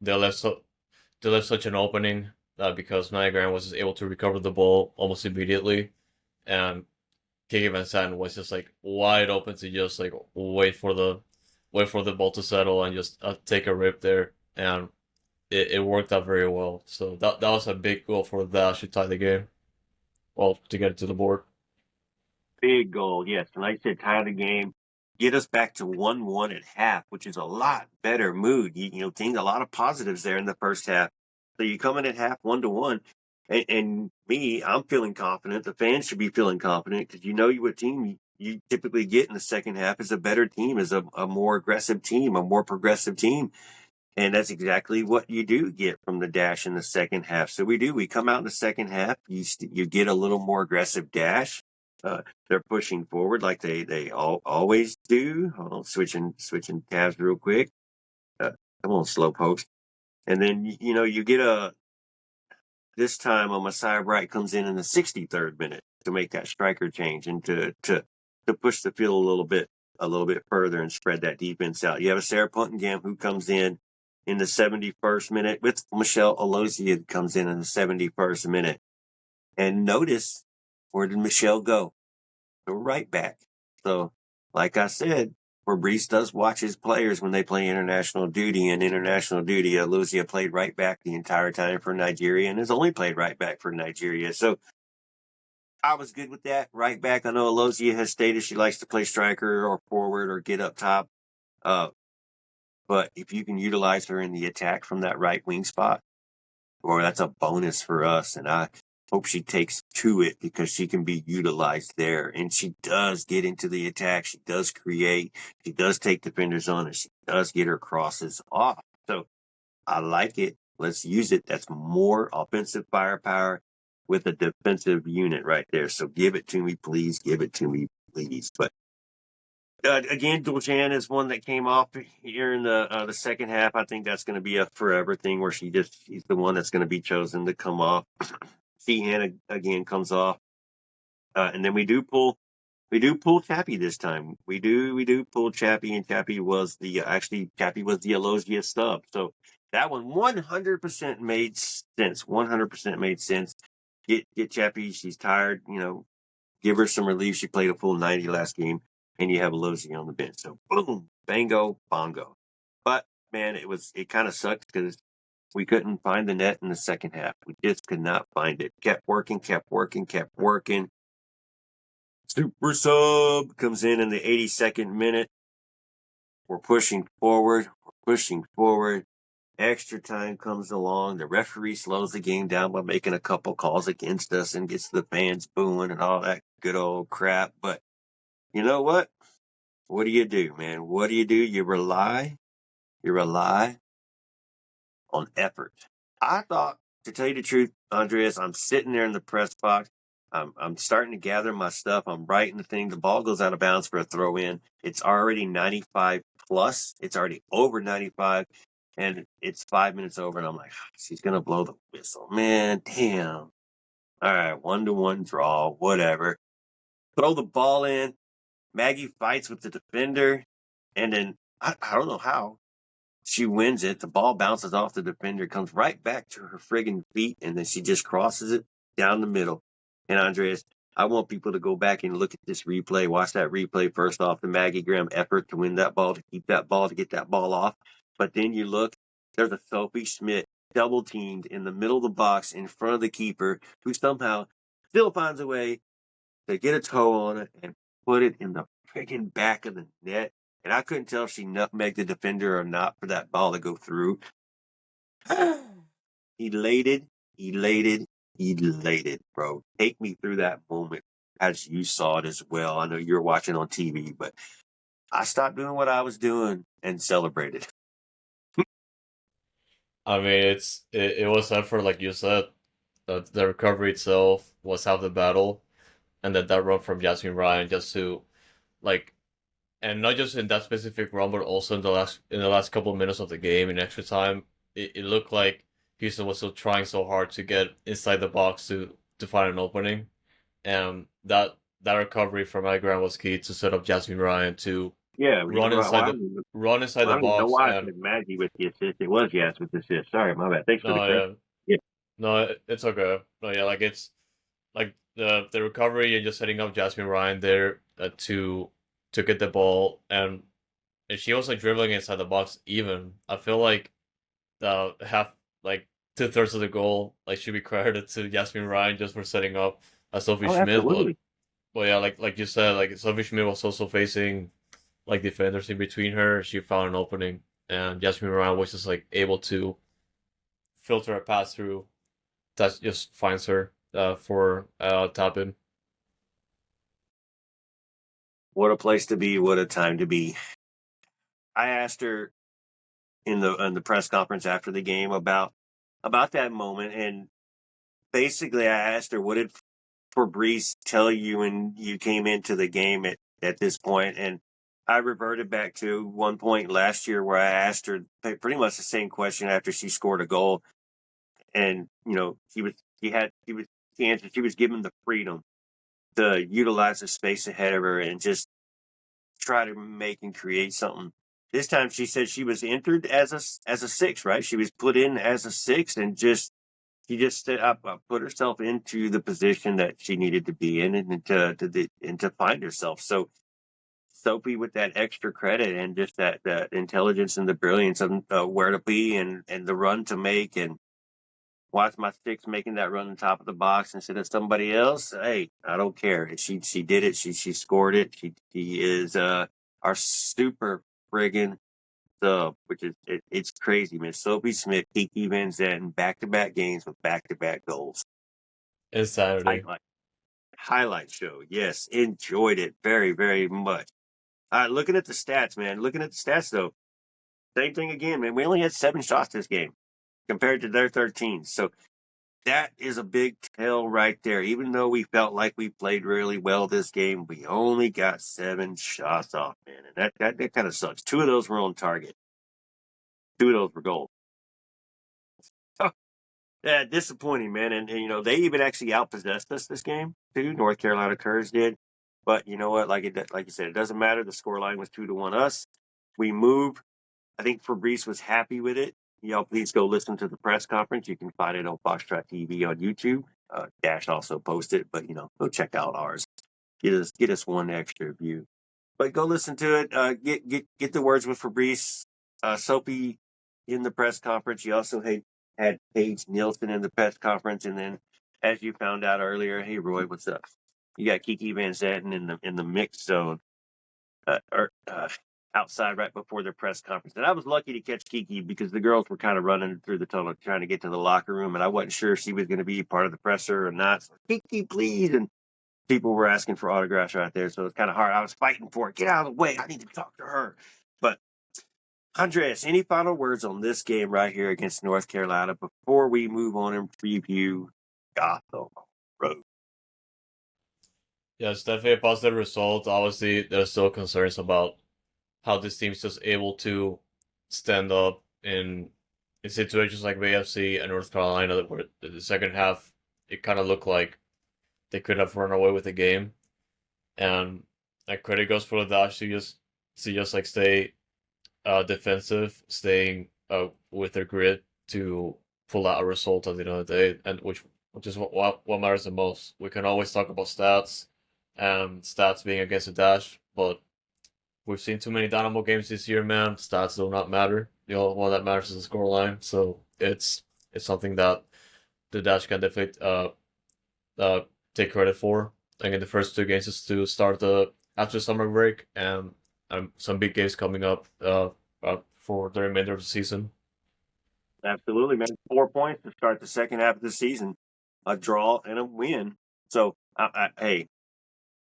they left such an opening because Maggie Graham was able to recover the ball almost immediately. And Kiki Van Santen was just like wide open to just like wait for the ball to settle and just take a rip there, and it worked out very well. So that was a big goal for that to tie the game, well, to get it to the board. Big goal, yes. And like I said, tie the game, get us back to 1-1 at half, which is a lot better mood. You know, a lot of positives there in the first half. So you come in at half 1-1. And me, I'm feeling confident. The fans should be feeling confident because you know what team you typically get in the second half is a better team, is a more aggressive team, a more progressive team. And that's exactly what you do get from the dash in the second half. So we come out in the second half, you get a little more aggressive dash. They're pushing forward like they always do. Hold on, switching tabs real quick. Come on, slow post. And then, you get this time Messiah Bright comes in the 63rd minute to make that striker change and to push the field a little bit further and spread that defense out. You have a Sarah Puntingham who comes in the 71st minute with Michelle Alozia comes in the 71st minute. And notice, where did Michelle go? The right back. So, like I said, Fabrice does watch his players when they play international duty. And international duty, Alozia played right back the entire time for Nigeria and has only played right back for Nigeria. So I was good with that. Right back, I know Alozia has stated she likes to play striker or forward or get up top. But if you can utilize her in the attack from that right wing spot, well, that's a bonus for us. And I hope she takes to it because she can be utilized there. And she does get into the attack. She does create. She does take defenders on, and she does get her crosses off. So I like it. Let's use it. That's more offensive firepower with a defensive unit right there. So give it to me, please. Give it to me, please. But again, Duljan is one that came off here in the second half. I think that's going to be a forever thing where she's the one that's going to be chosen to come off. Sheehan again comes off, and then we do pull Chappie this time. We do pull Chappie, and Chappie was the Alosia sub. So that one 100% made sense. 100% made sense. Get Chappie. She's tired. Give her some relief. She played a full 90 last game, and you have Alosia on the bench. So boom, bango, bongo. But man, it kind of sucked because we couldn't find the net in the second half. We just could not find it. Kept working. Super sub comes in the 82nd minute. We're pushing forward. Extra time comes along. The referee slows the game down by making a couple calls against us and gets the fans booing and all that good old crap. But you know what? What do you do, man? What do? You rely on effort. I thought, to tell you the truth, Andres, I'm sitting there in the press box. I'm starting to gather my stuff. I'm writing the thing. The ball goes out of bounds for a throw in. It's already 95 plus. It's already over 95. And it's 5 minutes over. And I'm like, she's going to blow the whistle. Man, damn. All right, 1-1 draw, whatever. Throw the ball in. Maggie fights with the defender. And then, I don't know how, she wins it. The ball bounces off the defender, comes right back to her friggin' feet, and then she just crosses it down the middle. And Andres, I want people to go back and look at this replay. Watch that replay first off. The Maggie Graham effort to win that ball, to keep that ball, to get that ball off. But then you look, there's a Sophie Schmidt double teamed in the middle of the box in front of the keeper, who somehow still finds a way to get a toe on it and put it in the friggin' back of the net. And I couldn't tell if she nutmegged the defender or not for that ball to go through. Elated, bro. Take me through that moment as you saw it as well. I know you're watching on TV, but I stopped doing what I was doing and celebrated. I mean, it was effort, like you said. The recovery itself was half the battle, and then that run from Jasmine Ryan just to, like, and not just in that specific run, but also in the last couple of minutes of the game in extra time, it looked like Houston was still trying so hard to get inside the box to find an opening, and that recovery from Graham was key to set up Jasmine Ryan to run inside the box. No, I said Maggie with the assist. It was Yas with the assist. Sorry, my bad. Thanks for the correction. Yeah. No, it's okay. No, yeah, like it's like the recovery and just setting up Jasmine Ryan there to get the ball, and she was like dribbling inside the box. Even I feel like half, like 2/3 of the goal, like should be credited to Jasmine Ryan just for setting up Sophie Schmidt. Absolutely. But yeah, like you said, like Sophie Schmidt was also facing like defenders in between her. She found an opening, and Jasmine Ryan was just like able to filter a pass through that just finds her for tap in. What a place to be! What a time to be! I asked her in the press conference after the game about that moment, and basically I asked her, what did Fabrice tell you when you came into the game at this point? And I reverted back to one point last year where I asked her pretty much the same question after she scored a goal, and she answered, she was given the freedom to utilize the space ahead of her and just try to make and create something. This time she said she was entered as a 6, right? She was put in as a 6, and she just put herself into the position that she needed to be in and to find herself. So Sophie, with that extra credit and just that intelligence and the brilliance of where to be and the run to make, and watch my 6 making that run on top of the box instead of somebody else. Hey, I don't care. She did it. She scored it. She is our super friggin' sub, which is it's crazy, man. Sophie Schmidt, Kiki Van Zetten, back-to-back games with back-to-back goals. Insanity. Highlight show. Yes, enjoyed it very, very much. All right, looking at the stats, man. Looking at the stats, though, same thing again, man. We only had 7 shots this game compared to their 13. So that is a big tell right there. Even though we felt like we played really well this game, we only got 7 shots off, man. And that kind of sucks. 2 of those were on target. 2 of those were goals. Oh, yeah, disappointing, man. And, they even actually outpossessed us this game, too. North Carolina Courage did. But you know what? Like you said, it doesn't matter. The scoreline was 2-1 us. We moved. I think Fabrice was happy with it. Y'all, please go listen to the press conference. You can find it on Foxtrot TV on YouTube. Dash also posted, but go check out ours. Get us one extra view. But go listen to it. Get the words with Fabrice. Soapy in the press conference. You also had Paige Nielsen in the press conference, and then as you found out earlier, hey Roy, what's up? You got Kiki Van Zanten in the mix zone. Outside right before their press conference. And I was lucky to catch Kiki because the girls were kind of running through the tunnel trying to get to the locker room, and I wasn't sure if she was going to be part of the presser or not. So, Kiki, please. And people were asking for autographs right there, so it's kind of hard. I was fighting for it. Get out of the way. I need to talk to her. But, Andres, any final words on this game right here against North Carolina before we move on and preview Gotham Road? Yeah, it's definitely a positive result. Obviously, there's still concerns about how this team's just able to stand up in situations like BFC and North Carolina, where the second half, it kind of looked like they could have run away with the game. And credit goes for the Dash to just like stay defensive, staying with their grit to pull out a result at the end of the day, and which is what matters the most. We can always talk about stats and stats being against the Dash, but we've seen too many Dynamo games this year, man. Stats do not matter. The only one that matters is the scoreline. So it's something that the Dash can definitely take credit for. I think in the first 2 games is to start after summer break, and some big games coming up for the remainder of the season. Absolutely, man. 4 points to start the second half of the season. A draw and a win. So, hey,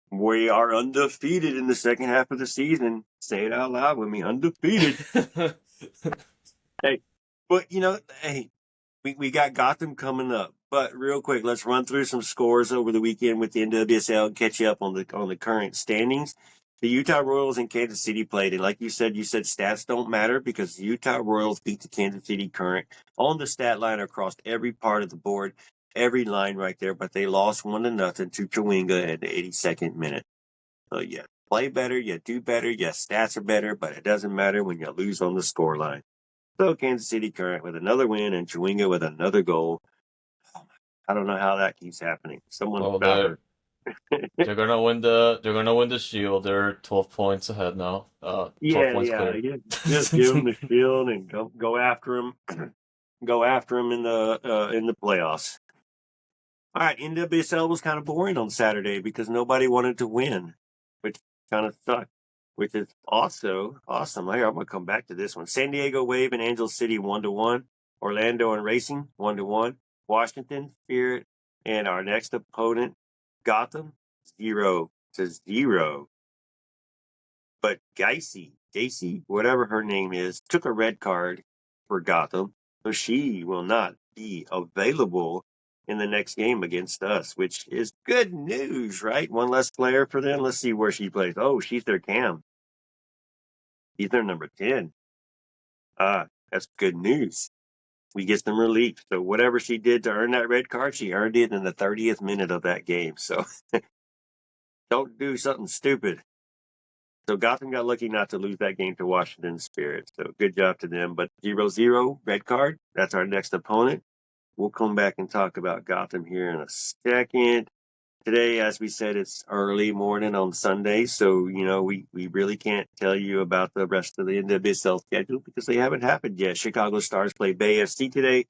we are undefeated in the second half of the season. Say it out loud with me, undefeated. Hey, but hey, we got Gotham coming up. But real quick, let's run through some scores over the weekend with the NWSL and catch you up on the current standings. The Utah Royals and Kansas City played, and like you said stats don't matter because the Utah Royals beat the Kansas City Current on the stat line across every part of the board. Every line right there, but they lost 1-0 to Chewinga at the 82nd minute. So yeah, play better, you do better, your stats are better, but it doesn't matter when you lose on the scoreline. So Kansas City Current with another win and Chewinga with another goal. I don't know how that keeps happening. Someone they're gonna win the Shield. They're 12 points ahead now. 12 points clear. Just give them the Shield and go after them. Go after them in the playoffs. All right, NWSL was kind of boring on Saturday because nobody wanted to win, which kind of sucked, which is also awesome. I'm going to come back to this one. San Diego Wave and Angel City 1-1. Orlando and Racing 1-1. Washington, Spirit, and our next opponent, Gotham, 0-0. But Gacy, whatever her name is, took a red card for Gotham, so she will not be available in the next game against us, which is good news, right? One less player for them. Let's see where she plays. Oh, she's their cam. She's their number 10. That's good news. We get some relief. So whatever she did to earn that red card, she earned it in the 30th minute of that game. So don't do something stupid. So Gotham got lucky not to lose that game to Washington Spirit. So good job to them. But 0-0, red card. That's our next opponent. We'll come back and talk about Gotham here in a second. Today, as we said, it's early morning on Sunday, so, we really can't tell you about the rest of the NWSL schedule because they haven't happened yet. Chicago Stars play Bay FC today.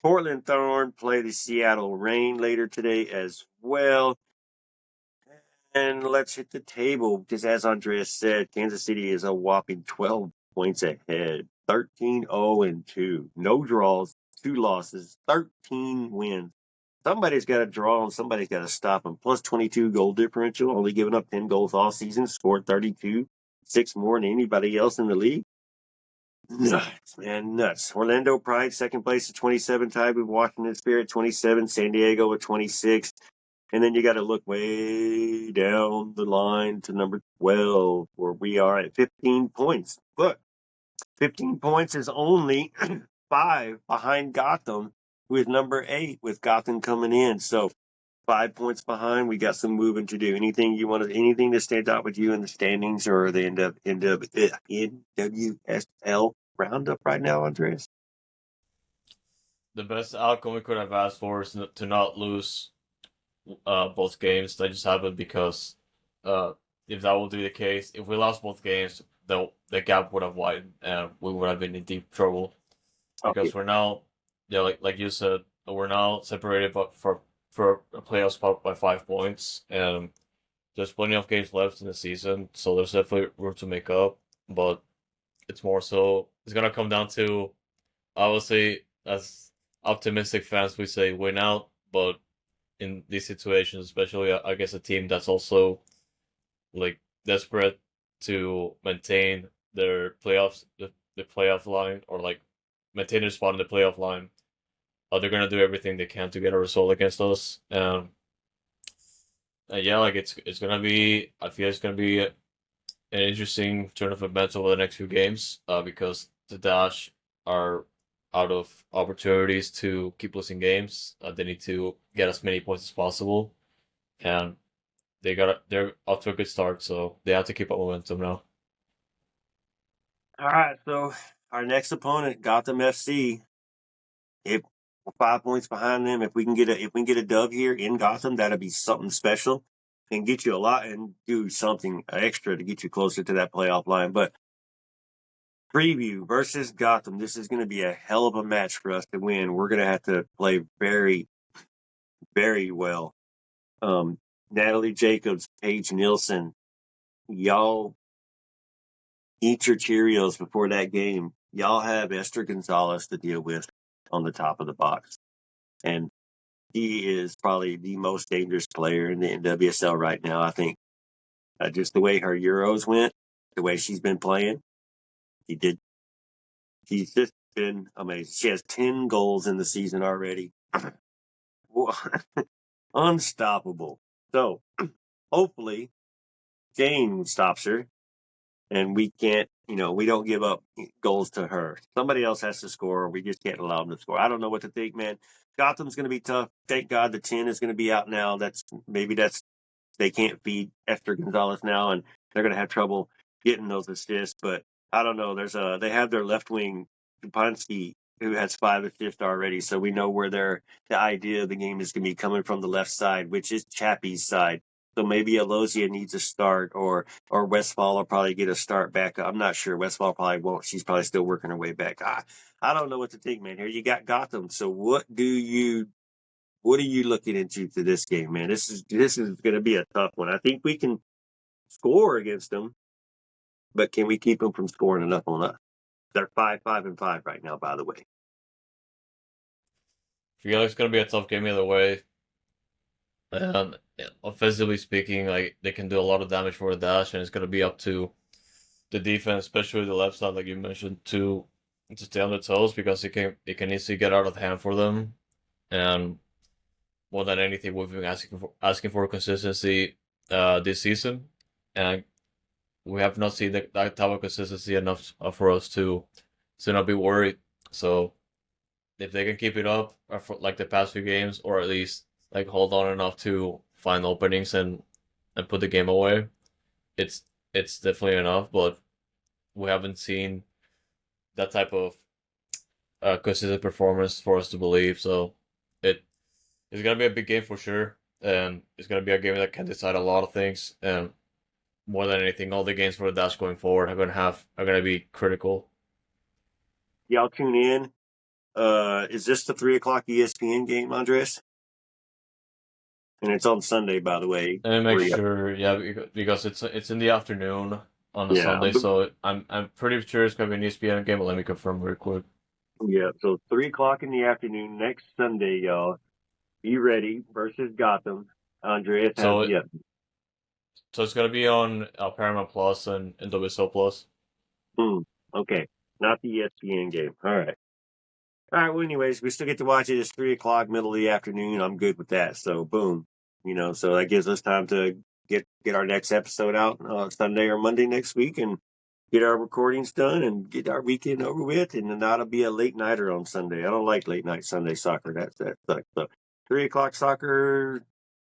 Portland Thorn play the Seattle Reign later today as well. And let's hit the table because, as Andres said, Kansas City is a whopping 12 points ahead. 13-0-2. No draws. 2 losses, 13 wins. Somebody's got to draw and somebody's got to stop them. Plus 22 goal differential, only giving up 10 goals all season, scored 32, 6 more than anybody else in the league. Nuts, man, nuts. Orlando Pride, second place at 27, tied with Washington Spirit, 27. San Diego with 26. And then you got to look way down the line to number 12, where we are at 15 points. Look, 15 points is only 5 behind Gotham, who is number 8, with Gotham coming in. So 5 points behind. We got some moving to do. Anything that stands out with you in the standings or the NWSL Roundup right now, Andres? The best outcome we could have asked for is to not lose both games. That just happened because if that would be the case, if we lost both games, the gap would have widened and we would have been in deep trouble. Because we're now, like you said, we're now separated for a playoff spot by 5 points, and there's plenty of games left in the season, so there's definitely room to make up. But it's more so it's gonna come down to, obviously, as optimistic fans, we say win out, but in these situations, especially I guess a team that's also like desperate to maintain their playoffs, the playoff line, or like maintain their spot in the playoff line, they're gonna do everything they can to get a result against us. Yeah, like it's gonna be. I feel it's gonna be an interesting turn of events over the next few games. Because the Dash are out of opportunities to keep losing games. They need to get as many points as possible, and they're off to a good start, so they have to keep up momentum now. All right, so our next opponent, Gotham FC. If we're 5 points behind them, if we can get a dub here in Gotham, that'll be something special and get you a lot and do something extra to get you closer to that playoff line. But Preview versus Gotham, this is going to be a hell of a match for us to win. We're going to have to play very, very well. Natalie Jacobs, Paige Nielsen, y'all eat your Cheerios before that game. Y'all have Esther Gonzalez to deal with on the top of the box. And he is probably the most dangerous player in the NWSL right now, I think. Just the way her Euros went, the way she's been playing, she's just been amazing. She has 10 goals in the season already. Unstoppable. So, hopefully, Jane stops her, and we don't give up goals to her. Somebody else has to score. We just can't allow them to score. I don't know what to think, man. Gotham's going to be tough. Thank God the 10 is going to be out now. They can't feed Esther Gonzalez now, and they're going to have trouble getting those assists. But I don't know. They have their left wing, Dupansky, who has 5 assists already. So we know where the idea of the game is going to be coming from the left side, which is Chappie's side. So maybe Alosia needs a start, or Westfall will probably get a start back. I'm not sure. Westfall probably won't. She's probably still working her way back. I don't know what to think, man. Here you got Gotham. So what are you looking into to this game, man? This is going to be a tough one. I think we can score against them, but can we keep them from scoring enough on us? They're 5-5-5 right now, by the way. I feel like it's gonna be a tough game either way. And offensively speaking, like they can do a lot of damage for the Dash, and it's gonna be up to the defense, especially the left side, like you mentioned, to stay on their toes, because it can easily get out of hand for them. And more than anything, we've been asking for consistency this season, and we have not seen that type of consistency enough for us to not be worried. So if they can keep it up for like the past few games, or at least like hold on enough to find openings and put the game away, it's definitely enough. But we haven't seen that type of consistent performance for us to believe. So it's gonna be a big game for sure, and it's gonna be a game that can decide a lot of things. And more than anything, all the games for the Dash going forward are gonna be critical. Y'all tune in. Is this the 3:00 ESPN game, Andres? And it's on Sunday, by the way. And make sure, yeah, because it's in the afternoon on a Sunday, so I'm pretty sure it's gonna be an ESPN game. But let me confirm real quick. Yeah, so 3:00 in the afternoon next Sunday, y'all. Be ready versus Gotham. Andreas So it's gonna be on Paramount Plus and NWSL Plus. Okay. Not the ESPN game. All right. All right. Well, anyways, we still get to watch it. It's 3:00, middle of the afternoon. I'm good with that. So, boom. So that gives us time to get our next episode out Sunday or Monday next week and get our recordings done and get our weekend over with. And then that'll be a late nighter on Sunday. I don't like late night Sunday soccer. That sucks. So 3:00 soccer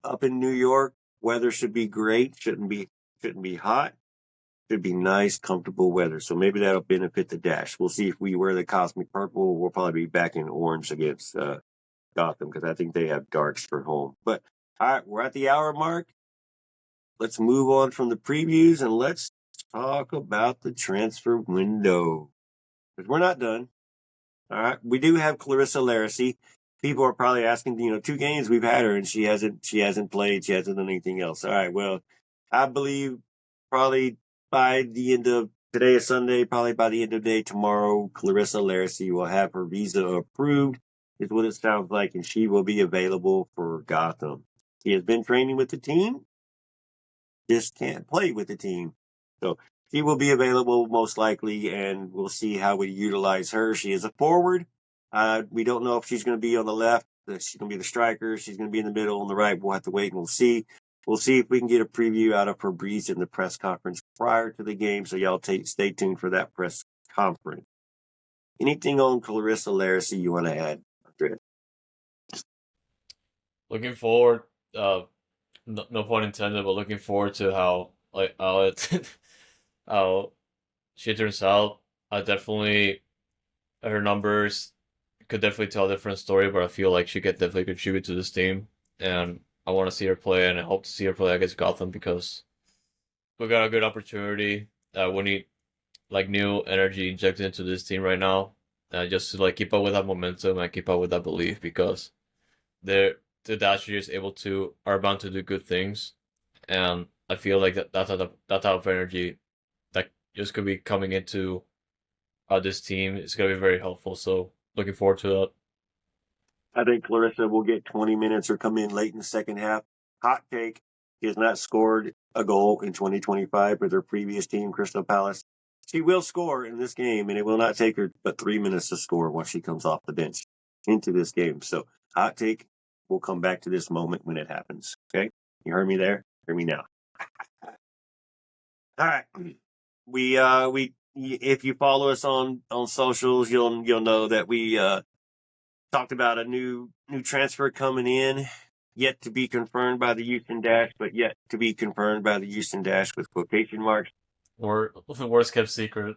up in New York. Weather should be great. Shouldn't be hot. Should be nice, comfortable weather. So maybe that'll benefit the Dash. We'll see if we wear the cosmic purple. We'll probably be back in orange against Gotham because I think they have darks for home. But all right, we're at the hour mark. Let's move on from the previews and let's talk about the transfer window. Because we're not done. All right. We do have Clarissa Laracy. People are probably asking, 2 games we've had her and she hasn't played. She hasn't done anything else. All right. Well, I believe probably by the end of today is Sunday, probably by the end of the day tomorrow, Clarissa Laracy will have her visa approved, is what it sounds like, and she will be available for Gotham. She has been training with the team, just can't play with the team. So she will be available most likely, and we'll see how we utilize her. She is a forward. We don't know if she's going to be on the left, if she's going to be the striker, she's going to be in the middle, on the right. We'll have to wait and we'll see. We'll see if we can get a preview out of her breeze in the press conference prior to the game. So y'all stay tuned for that press conference. Anything on Clarissa Laracy you want to add, Andres? Looking forward, no pun intended, but looking forward to how how she turns out. Her numbers could definitely tell a different story, but I feel like she could definitely contribute to this team, and I want to see her play, and I hope to see her play against Gotham because we got a good opportunity. We need new energy injected into this team right now, just to keep up with that momentum and keep up with that belief because the Dashers are bound to do good things, and I feel like that type of energy that just could be coming into this team is going to be very helpful. So looking forward to that. I think Clarissa will get 20 minutes or come in late in the second half. Hot take. She has not scored a goal in 2025 with her previous team, Crystal Palace. She will score in this game, and it will not take her but 3 minutes to score once she comes off the bench into this game. So, hot take. We'll come back to this moment when it happens. Okay? You heard me there? Hear me now. All right. If you follow us on socials, you'll know that we talked about a new transfer coming in, yet to be confirmed by the Houston Dash, but yet to be confirmed by the Houston Dash with quotation marks. Or worst kept secret.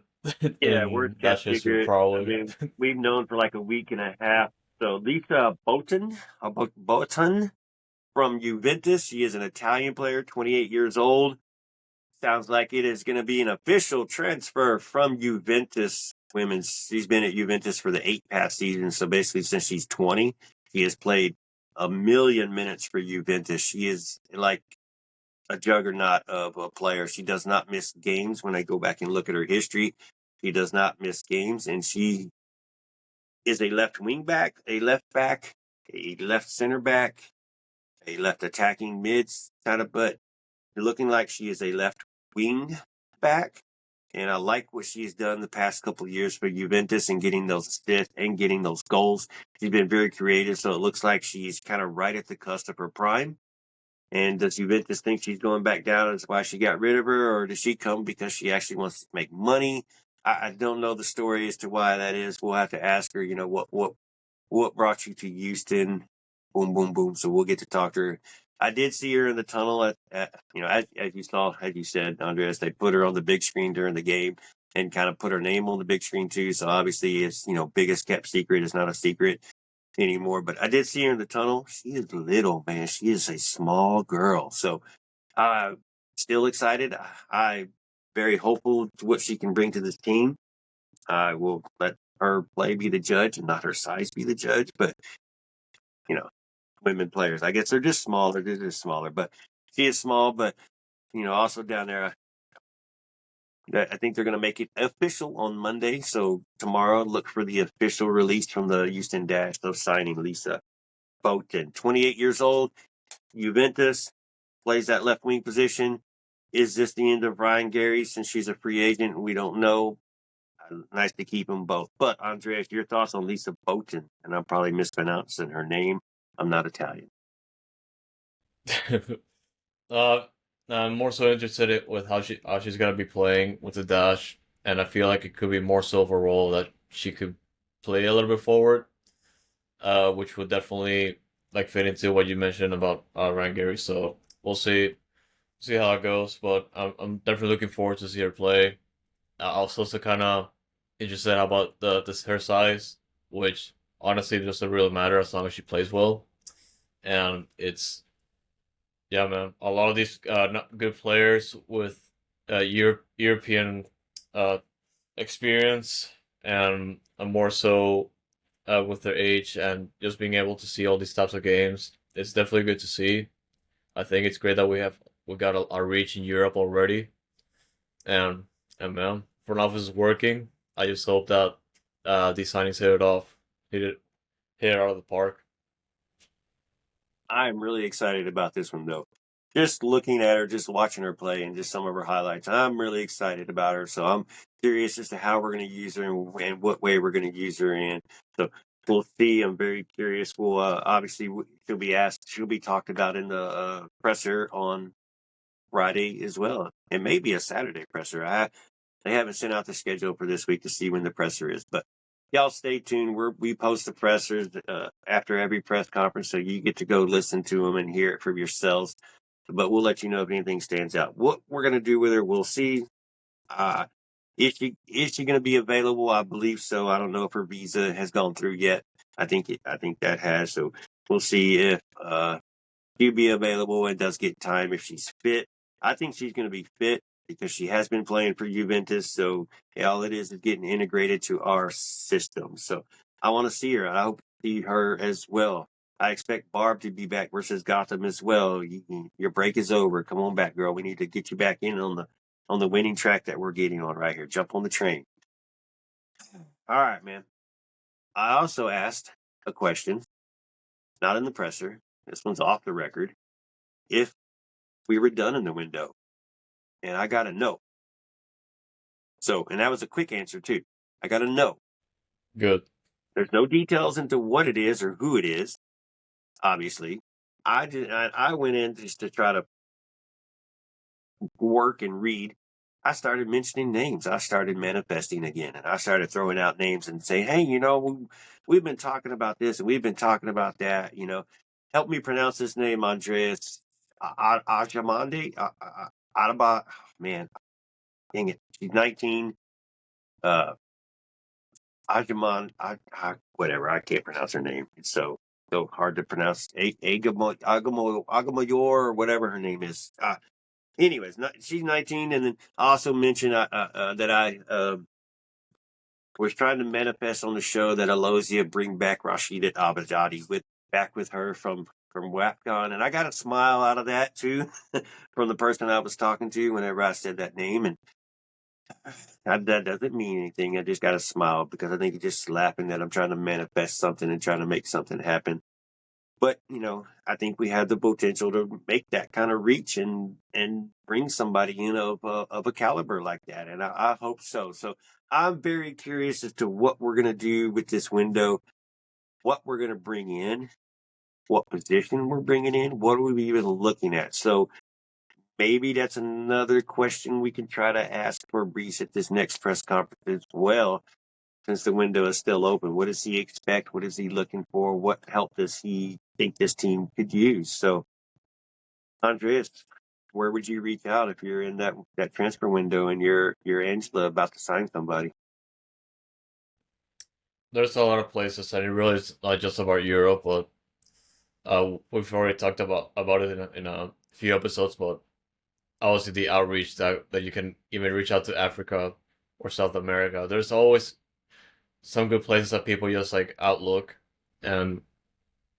Yeah, worst kept secret. Probably. I mean, we've known for a week and a half. So Lisa Boattin from Juventus. She is an Italian player, 28 years old. Sounds like it is going to be an official transfer from Juventus women's. She's been at Juventus for the 8 past seasons. So basically since she's 20, she has played 1 million minutes for Juventus. She is like a juggernaut of a player. She does not miss games. When I go back and look at her history, she does not miss games. And she is a left wing back, a left back, a left center back, a left attacking mids kind of, but looking like she is a left wing back. And I like what she's done the past couple of years for Juventus and getting those assists and getting those goals. She's been very creative, so it looks like she's kind of right at the cusp of her prime. And does Juventus think she's going back down? That's why she got rid of her, or does she come because she actually wants to make money? I don't know the story as to why that is. We'll have to ask her, what brought you to Houston? Boom, boom, boom. So we'll get to talk to her. I did see her in the tunnel as you said, Andres, they put her on the big screen during the game and kind of put her name on the big screen too. So obviously it's, biggest kept secret. It's not a secret anymore, but I did see her in the tunnel. She is little, man. She is a small girl. So, still excited. I'm very hopeful to what she can bring to this team. I will let her play be the judge and not her size be the judge, but women players, I guess they're just smaller. They're just smaller, but she is small. But also down there, I think they're going to make it official on Monday. So tomorrow, look for the official release from the Houston Dash of signing Lisa Boattin, 28 years old, Juventus, plays that left wing position. Is this the end of Ryan Gary since she's a free agent? We don't know. Nice to keep them both. But Andreas, your thoughts on Lisa Boattin? And I'm probably mispronouncing her name. I'm not Italian. uh, I'm more so interested with how she's gonna be playing with the dash, and I feel like it could be more so of a role that she could play a little bit forward, which would definitely like fit into what you mentioned about Ryan Gary. So we'll see how it goes. But I'm definitely looking forward to see her play. I was also kind of interested about her size, which honestly doesn't really matter as long as she plays well. And it's yeah, man. A lot of these not good players with European uh, experience and more so with their age and just being able to see all these types of games. It's definitely good to see. I think it's great that we got our reach in Europe already, and man, front office is working. I just hope that these signings hit it out of the park. I'm really excited about this one, though. Just looking at her, just watching her play, and just some of her highlights, I'm really excited about her. So I'm curious as to how we're going to use her and what way we're going to use her in. So we'll see. I'm very curious. We'll obviously she'll be asked, she'll be talked about in the presser on Friday as well, and maybe a Saturday presser. They haven't sent out the schedule for this week to see when the presser is, but y'all stay tuned. We post the pressers after every press conference, so you get to go listen to them and hear it for yourselves. But we'll let you know if anything stands out. What we're gonna do with her, we'll see. Uh, is she gonna be available? I believe so. I don't know if her visa has gone through yet. I think that has. So we'll see if she'll be available and does get time if she's fit. I think she's going to be fit because she has been playing for Juventus. So all it is getting integrated to our system. So I want to see her. I hope to see her as well. I expect Barb to be back versus Gotham as well. Your break is over. Come on back, girl. We need to get you back in on the winning track that we're getting on right here. Jump on the train. All right, man. I also asked a question, not in the presser. This one's off the record. If we were done in the window, and I got a no. So, and that was a quick answer too. I got a no. Good. There's no details into what it is or who it is. Obviously, I went in just to try to work and read. I started mentioning names. I started manifesting again, and I started throwing out names and saying, "Hey, we've been talking about this and we've been talking about that. Help me pronounce this name, Andres Ajamande. Adaba, man, dang it. She's 19. Ajaman, whatever. I can't pronounce her name. It's so hard to pronounce. Agamayor or whatever her name is. Anyways, she's 19, and then I also mentioned that I was trying to manifest on the show that Alosia bring back Rashida Abadadi back with her from WAPCON, and I got a smile out of that too from the person I was talking to whenever I said that name, and that doesn't mean anything. I just got a smile because I think it's just laughing that I'm trying to manifest something and trying to make something happen. But I think we have the potential to make that kind of reach and bring somebody in of a caliber like that, and I hope so. So I'm very curious as to what we're going to do with this window, what we're going to bring in, what position we're bringing in, what are we even looking at. So maybe that's another question we can try to ask for Brees at this next press conference as well, since the window is still open. What does he expect? What is he looking for? What help does he think this team could use? So, Andreas, where would you reach out if you're in that transfer window and you're Angela about to sign somebody? There's a lot of places, and it really is not just about Europe, but we've already talked about it in a few episodes. But obviously, the outreach that you can even reach out to Africa or South America. There's always some good places that people just like outlook and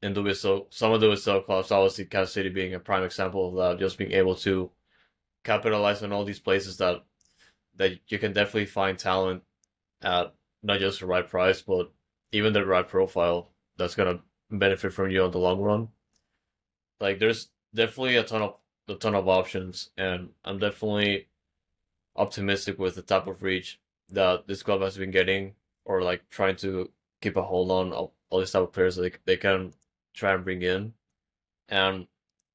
do it. So some of the so clubs, obviously Kansas City being a prime example of that, just being able to capitalize on all these places that you can definitely find talent at not just the right price, but even the right profile that's gonna benefit from you in the long run. Like there's definitely a ton of options, and I'm definitely optimistic with the type of reach that this club has been getting, or like trying to keep a hold on all these type of players that they can try and bring in. And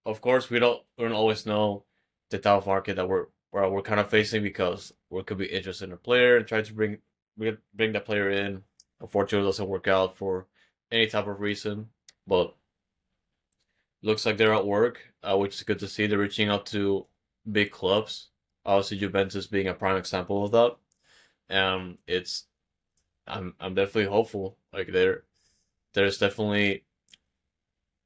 of course, we don't always know the type of market that we're kind of facing, because we could be interested in a player and try to bring that player in. Unfortunately, it doesn't work out for any type of reason, but looks like they're at work, which is good to see. They're reaching out to big clubs. Obviously, Juventus being a prime example of that. And I'm definitely hopeful. Like there's definitely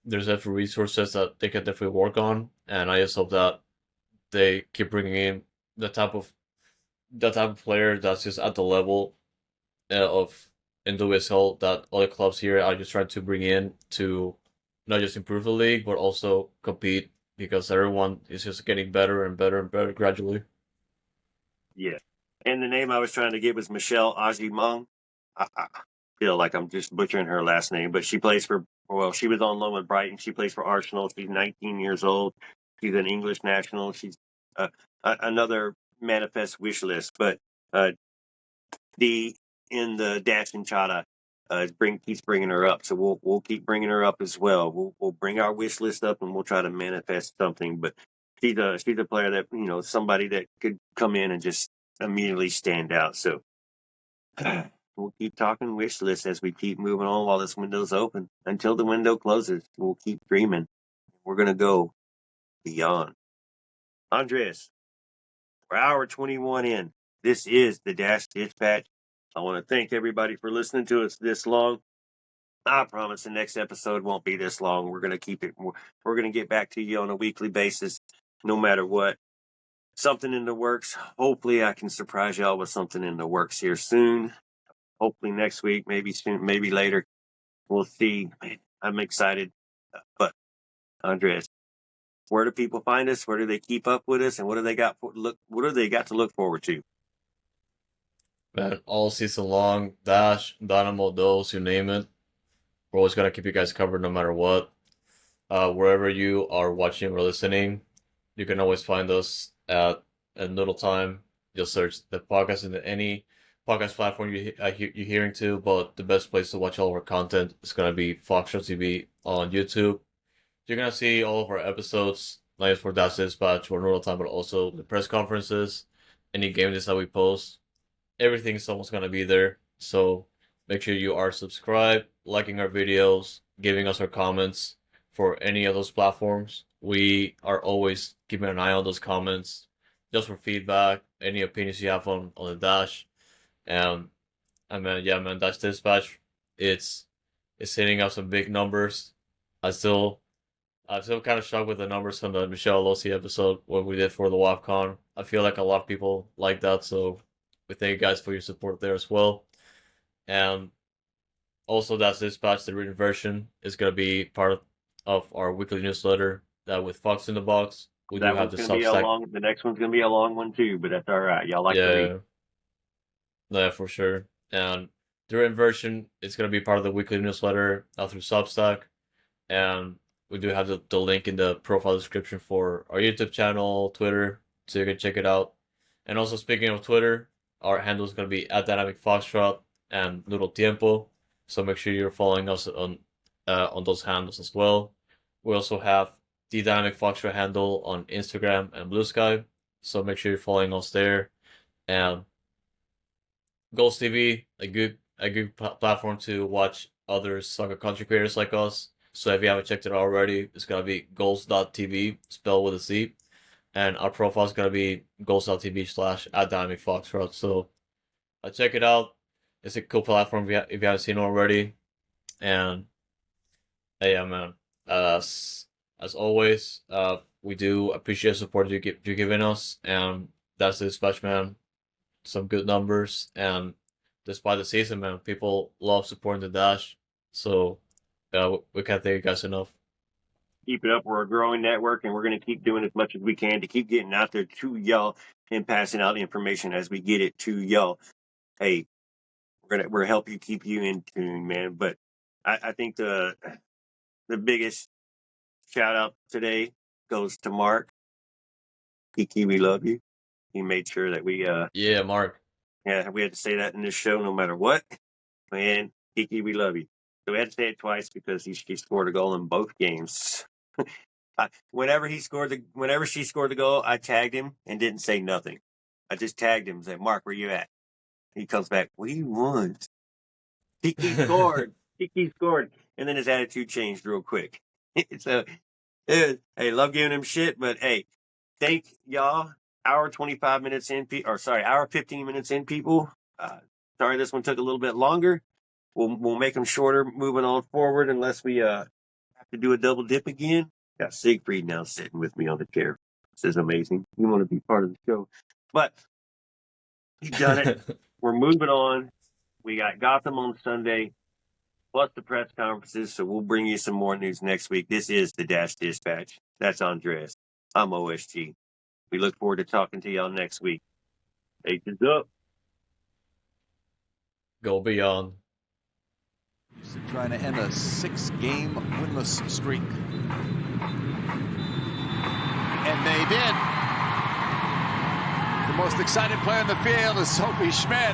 resources that they can definitely work on, and I just hope that they keep bringing in the type of player that's just at the level of NWSL that other clubs here are just trying to bring in to not just improve the league but also compete, because everyone is just getting better and better and better gradually. Yeah. And the name I was trying to get was Michelle Ajimong. I feel like I'm just butchering her last name, but she plays for, well, she was on loan with Brighton. She plays for Arsenal. She's 19 years old. She's an English national. She's another manifest wish list. But the in the Dash and Chata keeps bringing her up. So we'll keep bringing her up as well. We'll bring our wish list up and we'll try to manifest something. But she's a player that, somebody that could come in and just immediately stand out. So we'll keep talking wish lists as we keep moving on while this window's open. Until the window closes, we'll keep dreaming. We're gonna go beyond. Andres, we're hour 21 in. This is the Dash Dispatch. I want to thank everybody for listening to us this long. I promise the next episode won't be this long. We're gonna keep it. We're gonna get back to you on a weekly basis, no matter what. Something in the works. Hopefully, I can surprise y'all with something in the works here soon. Hopefully next week, maybe soon, maybe later. We'll see. I'm excited. But Andres, where do people find us? Where do they keep up with us? And what do they got? What do they got to look forward to? Man, all season long, Dash, Dynamo, those, you name it. We're always gonna keep you guys covered no matter what. Wherever you are watching or listening, you can always find us at Noodle Time. Just search the podcast in any podcast platform you're hearing to, but the best place to watch all of our content is going to be Foxtrot TV on YouTube. You're going to see all of our episodes, not just for Dash Dispatch or Noodle Time, but also the press conferences, any game days that we post. Everything's almost going to be there. So make sure you are subscribed, liking our videos, giving us our comments for any of those platforms. We are always keeping an eye on those comments just for feedback, any opinions you have on the Dash. And man, Dash Dispatch, it's hitting up some big numbers. I'm still kind of shocked with the numbers from the Michelle Lossi episode, what we did for the WAPCON. I feel like a lot of people like that, so we thank you guys for your support there as well. And also, Dash Dispatch, the written version, is going to be part of our weekly newsletter with Fox in the Box. We do have the Substack. The next one's gonna be a long one too, but that's all right. Y'all like to read. Yeah, for sure. And the written version is gonna be part of the weekly newsletter through Substack, and we do have the link in the profile description for our YouTube channel, Twitter, so you can check it out. And also, speaking of Twitter, our handle is gonna be @Dynamic Foxtrot and Noodle Tiempo. So make sure you're following us on those handles as well. We also have the Dynamic Foxtrot handle on Instagram and Blue Sky, so make sure you're following us there. And Goals TV, a good platform to watch other soccer content creators like us. So if you haven't checked it out already, it's gonna be goals.tv, spelled with a C, and our profile is gonna be goals.tv/@DynamicFoxtrot. So check it out. It's a cool platform if you haven't seen it already. And yeah, man. As always, we do appreciate the support you're giving us, and that's the Dispatch, man. Some good numbers, and despite the season, man, people love supporting the Dash. So we can't thank you guys enough. Keep it up. We're a growing network, and we're going to keep doing as much as we can to keep getting out there to y'all and passing out information as we get it to y'all. Hey, we're help you keep you in tune, man. But I think the biggest shout out today goes to Mark. Kiki, we love you. He made sure that we Yeah, Mark. Yeah, we had to say that in this show no matter what. Man, Kiki, we love you. So we had to say it twice because she scored a goal in both games. Whenever she scored the goal, I tagged him and didn't say nothing. I just tagged him and said, Mark, where you at? He comes back, we won. Kiki scored. Kiki scored. And then his attitude changed real quick. So, hey, love giving him shit, but hey, thank y'all. Hour 25 minutes in, hour 15 minutes in, people. Sorry this one took a little bit longer. We'll make them shorter moving on forward unless we have to do a double dip again. Got Siegfried now sitting with me on the chair. This is amazing. You want to be part of the show. But he's done it. We're moving on. We got Gotham on Sunday, plus the press conferences, so we'll bring you some more news next week. This is the Dash Dispatch. That's Andres. I'm OSG. We look forward to talking to y'all next week. H is up. Go Beyond. Trying to end a 6-game winless streak. And they did. The most exciting player in the field is Sophie Schmidt.